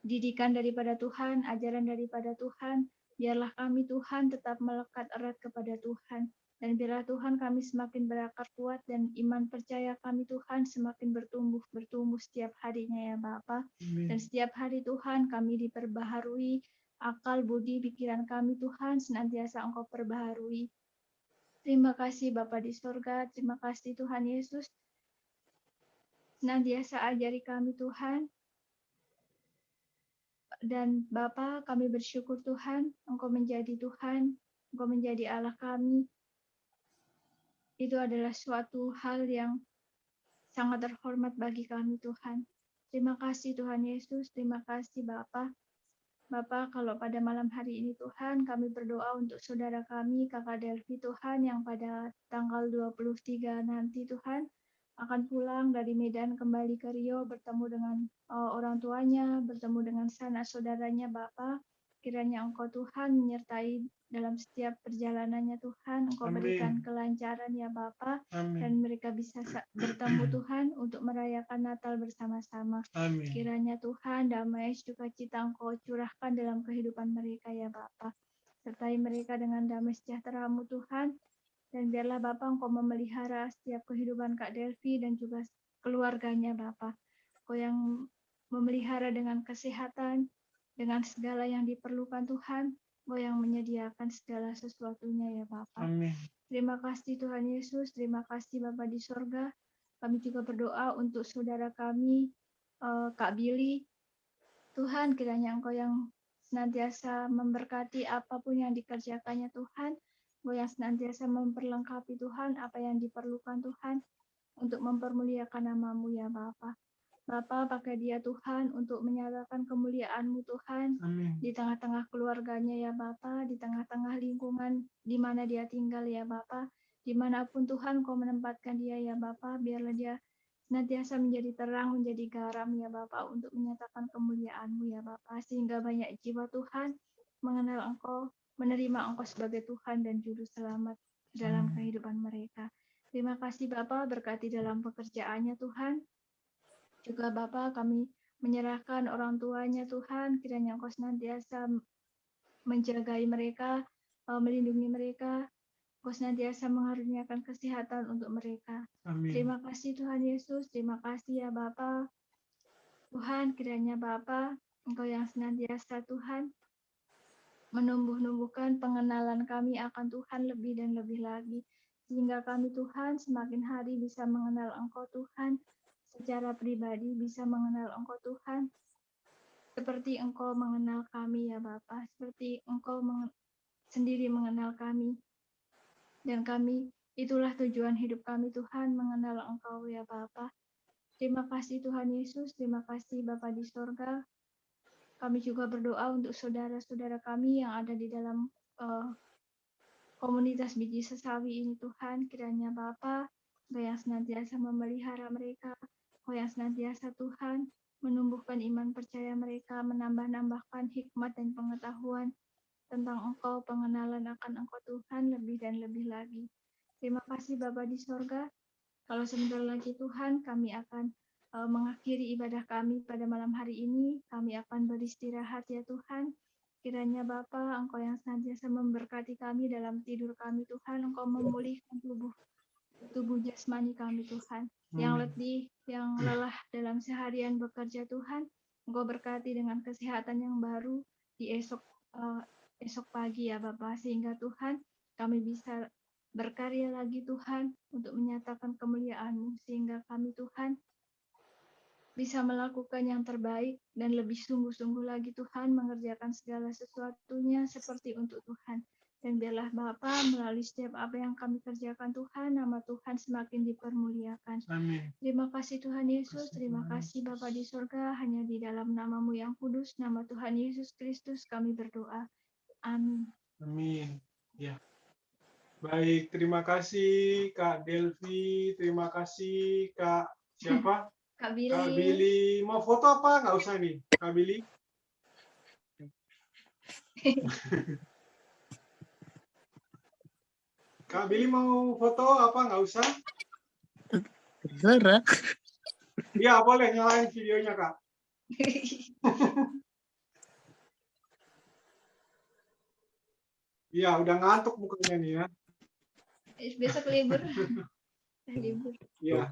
didikan daripada Tuhan, ajaran daripada Tuhan, biarlah kami Tuhan tetap melekat erat kepada Tuhan. Dan biarlah Tuhan kami semakin berakar kuat dan iman percaya kami Tuhan semakin bertumbuh setiap harinya ya Bapa. Dan setiap hari Tuhan kami diperbaharui, akal, budi, pikiran kami Tuhan senantiasa Engkau perbaharui. Terima kasih Bapa di surga, terima kasih Tuhan Yesus. Senantiasa ajari kami Tuhan. Dan Bapa, kami bersyukur Tuhan, Engkau menjadi Tuhan, Engkau menjadi Allah kami. Itu adalah suatu hal yang sangat terhormat bagi kami Tuhan. Terima kasih Tuhan Yesus, terima kasih Bapa. Bapa, kalau pada malam hari ini Tuhan, kami berdoa untuk saudara kami, Kakak Delvi Tuhan, yang pada tanggal 23 nanti Tuhan, akan pulang dari Medan kembali ke Rio, bertemu dengan orang tuanya, bertemu dengan sanak saudaranya Bapa. Kiranya Engkau Tuhan menyertai dalam setiap perjalanannya Tuhan, Engkau berikan kelancaran ya Bapa, dan mereka bisa bertemu Tuhan untuk merayakan Natal bersama-sama. Kiranya Tuhan damai sukacita Engkau curahkan dalam kehidupan mereka ya Bapa. Sertai mereka dengan damai sejahtera-Mu Tuhan, dan biarlah Bapa Engkau memelihara setiap kehidupan Kak Delvi dan juga keluarganya Bapa. Engkau yang memelihara dengan kesehatan, dengan segala yang diperlukan Tuhan, Engkau yang menyediakan segala sesuatunya ya Bapa. Terima kasih Tuhan Yesus, terima kasih Bapa di sorga. Kami juga berdoa untuk saudara kami, Kak Billy. Tuhan, kiranya Engkau yang senantiasa memberkati apapun yang dikerjakannya Tuhan, Engkau yang senantiasa memperlengkapi Tuhan apa yang diperlukan Tuhan untuk mempermuliakan nama-Mu ya Bapa. Bapa, pakai dia Tuhan untuk menyatakan kemuliaan-Mu Tuhan di tengah-tengah keluarganya ya Bapa, di tengah-tengah lingkungan di mana dia tinggal ya Bapa. Dimanapun Tuhan Kau menempatkan dia ya Bapa, biarlah dia senantiasa menjadi terang, menjadi garam ya Bapa untuk menyatakan kemuliaan-Mu ya Bapa, sehingga banyak jiwa Tuhan mengenal Engkau, menerima Engkau sebagai Tuhan dan Juru Selamat dalam kehidupan mereka. Terima kasih Bapa, berkati dalam pekerjaannya Tuhan. Juga Bapa, kami menyerahkan orang tuanya Tuhan, kiranya Engkau senantiasa menjagai mereka, melindungi mereka, Engkau senantiasa mengaruniakan kesehatan untuk mereka. Terima kasih Tuhan Yesus, terima kasih ya Bapa. Tuhan, kiranya Bapa, Engkau yang senantiasa Tuhan menumbuh-numbuhkan pengenalan kami akan Tuhan lebih dan lebih lagi, sehingga kami Tuhan semakin hari bisa mengenal Engkau Tuhan, secara pribadi bisa mengenal Engkau Tuhan, seperti Engkau mengenal kami ya Bapa, seperti Engkau sendiri mengenal kami. Dan kami, itulah tujuan hidup kami Tuhan, mengenal Engkau ya Bapa. Terima kasih Tuhan Yesus, terima kasih Bapa di sorga. Kami juga berdoa untuk saudara-saudara kami yang ada di dalam komunitas biji sesawi ini Tuhan, kiranya Bapa, Engkau yang senantiasa memelihara mereka, Engkau yang senantiasa Tuhan menumbuhkan iman percaya mereka, menambah-nambahkan hikmat dan pengetahuan tentang Engkau, pengenalan akan Engkau Tuhan lebih dan lebih lagi. Terima kasih Bapa di sorga. Kalau sebentar lagi Tuhan, kami akan mengakhiri ibadah kami pada malam hari ini. Kami akan beristirahat ya Tuhan. Kiranya Bapa, Engkau yang senantiasa memberkati kami dalam tidur kami Tuhan. Engkau memulihkan tubuh jasmani kami Tuhan. Yang letih, yang lelah dalam seharian bekerja Tuhan, Engkau berkati dengan kesehatan yang baru di esok pagi ya Bapa, sehingga Tuhan kami bisa berkarya lagi Tuhan untuk menyatakan kemuliaan-Mu, sehingga kami Tuhan bisa melakukan yang terbaik dan lebih sungguh-sungguh lagi Tuhan mengerjakan segala sesuatunya seperti untuk Tuhan. Dan biarlah Bapa melalui setiap apa yang kami kerjakan Tuhan, nama Tuhan semakin dipermuliakan. Amin. Terima kasih Tuhan Yesus, terima kasih Bapa di surga, hanya di dalam nama-Mu yang kudus, nama Tuhan Yesus Kristus kami berdoa. Amin. Amin. Ya. Baik, terima kasih Kak Delvi, terima kasih Kak siapa? Kak Billy. Kak Billy. Mau foto apa? Nggak usah nih, Kak Billy. Kak Billy mau foto apa? Nggak usah? Terserah. Iya, boleh nyalain videonya, Kak. Iya, udah ngantuk mukanya nih ya. Besok libur. Libur. Iya.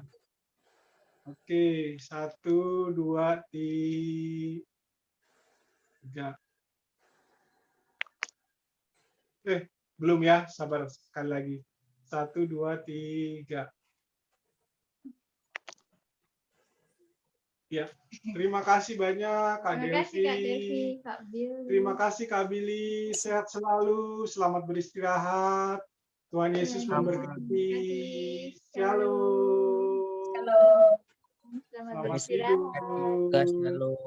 Oke, 1, 2, 3. Belum ya, sabar sekali lagi. 1, 2, 3. Ya, terima kasih banyak Kak Terima kasih Kak Devi, Delvi. Kak Bill. Terima kasih Kak Billy. Sehat selalu, selamat beristirahat. Tuhan Yesus Tuhan Yesus memberkati. memberkati. Shalom. Halo. Selamat Selamat beristirahat. tidur. Juga selalu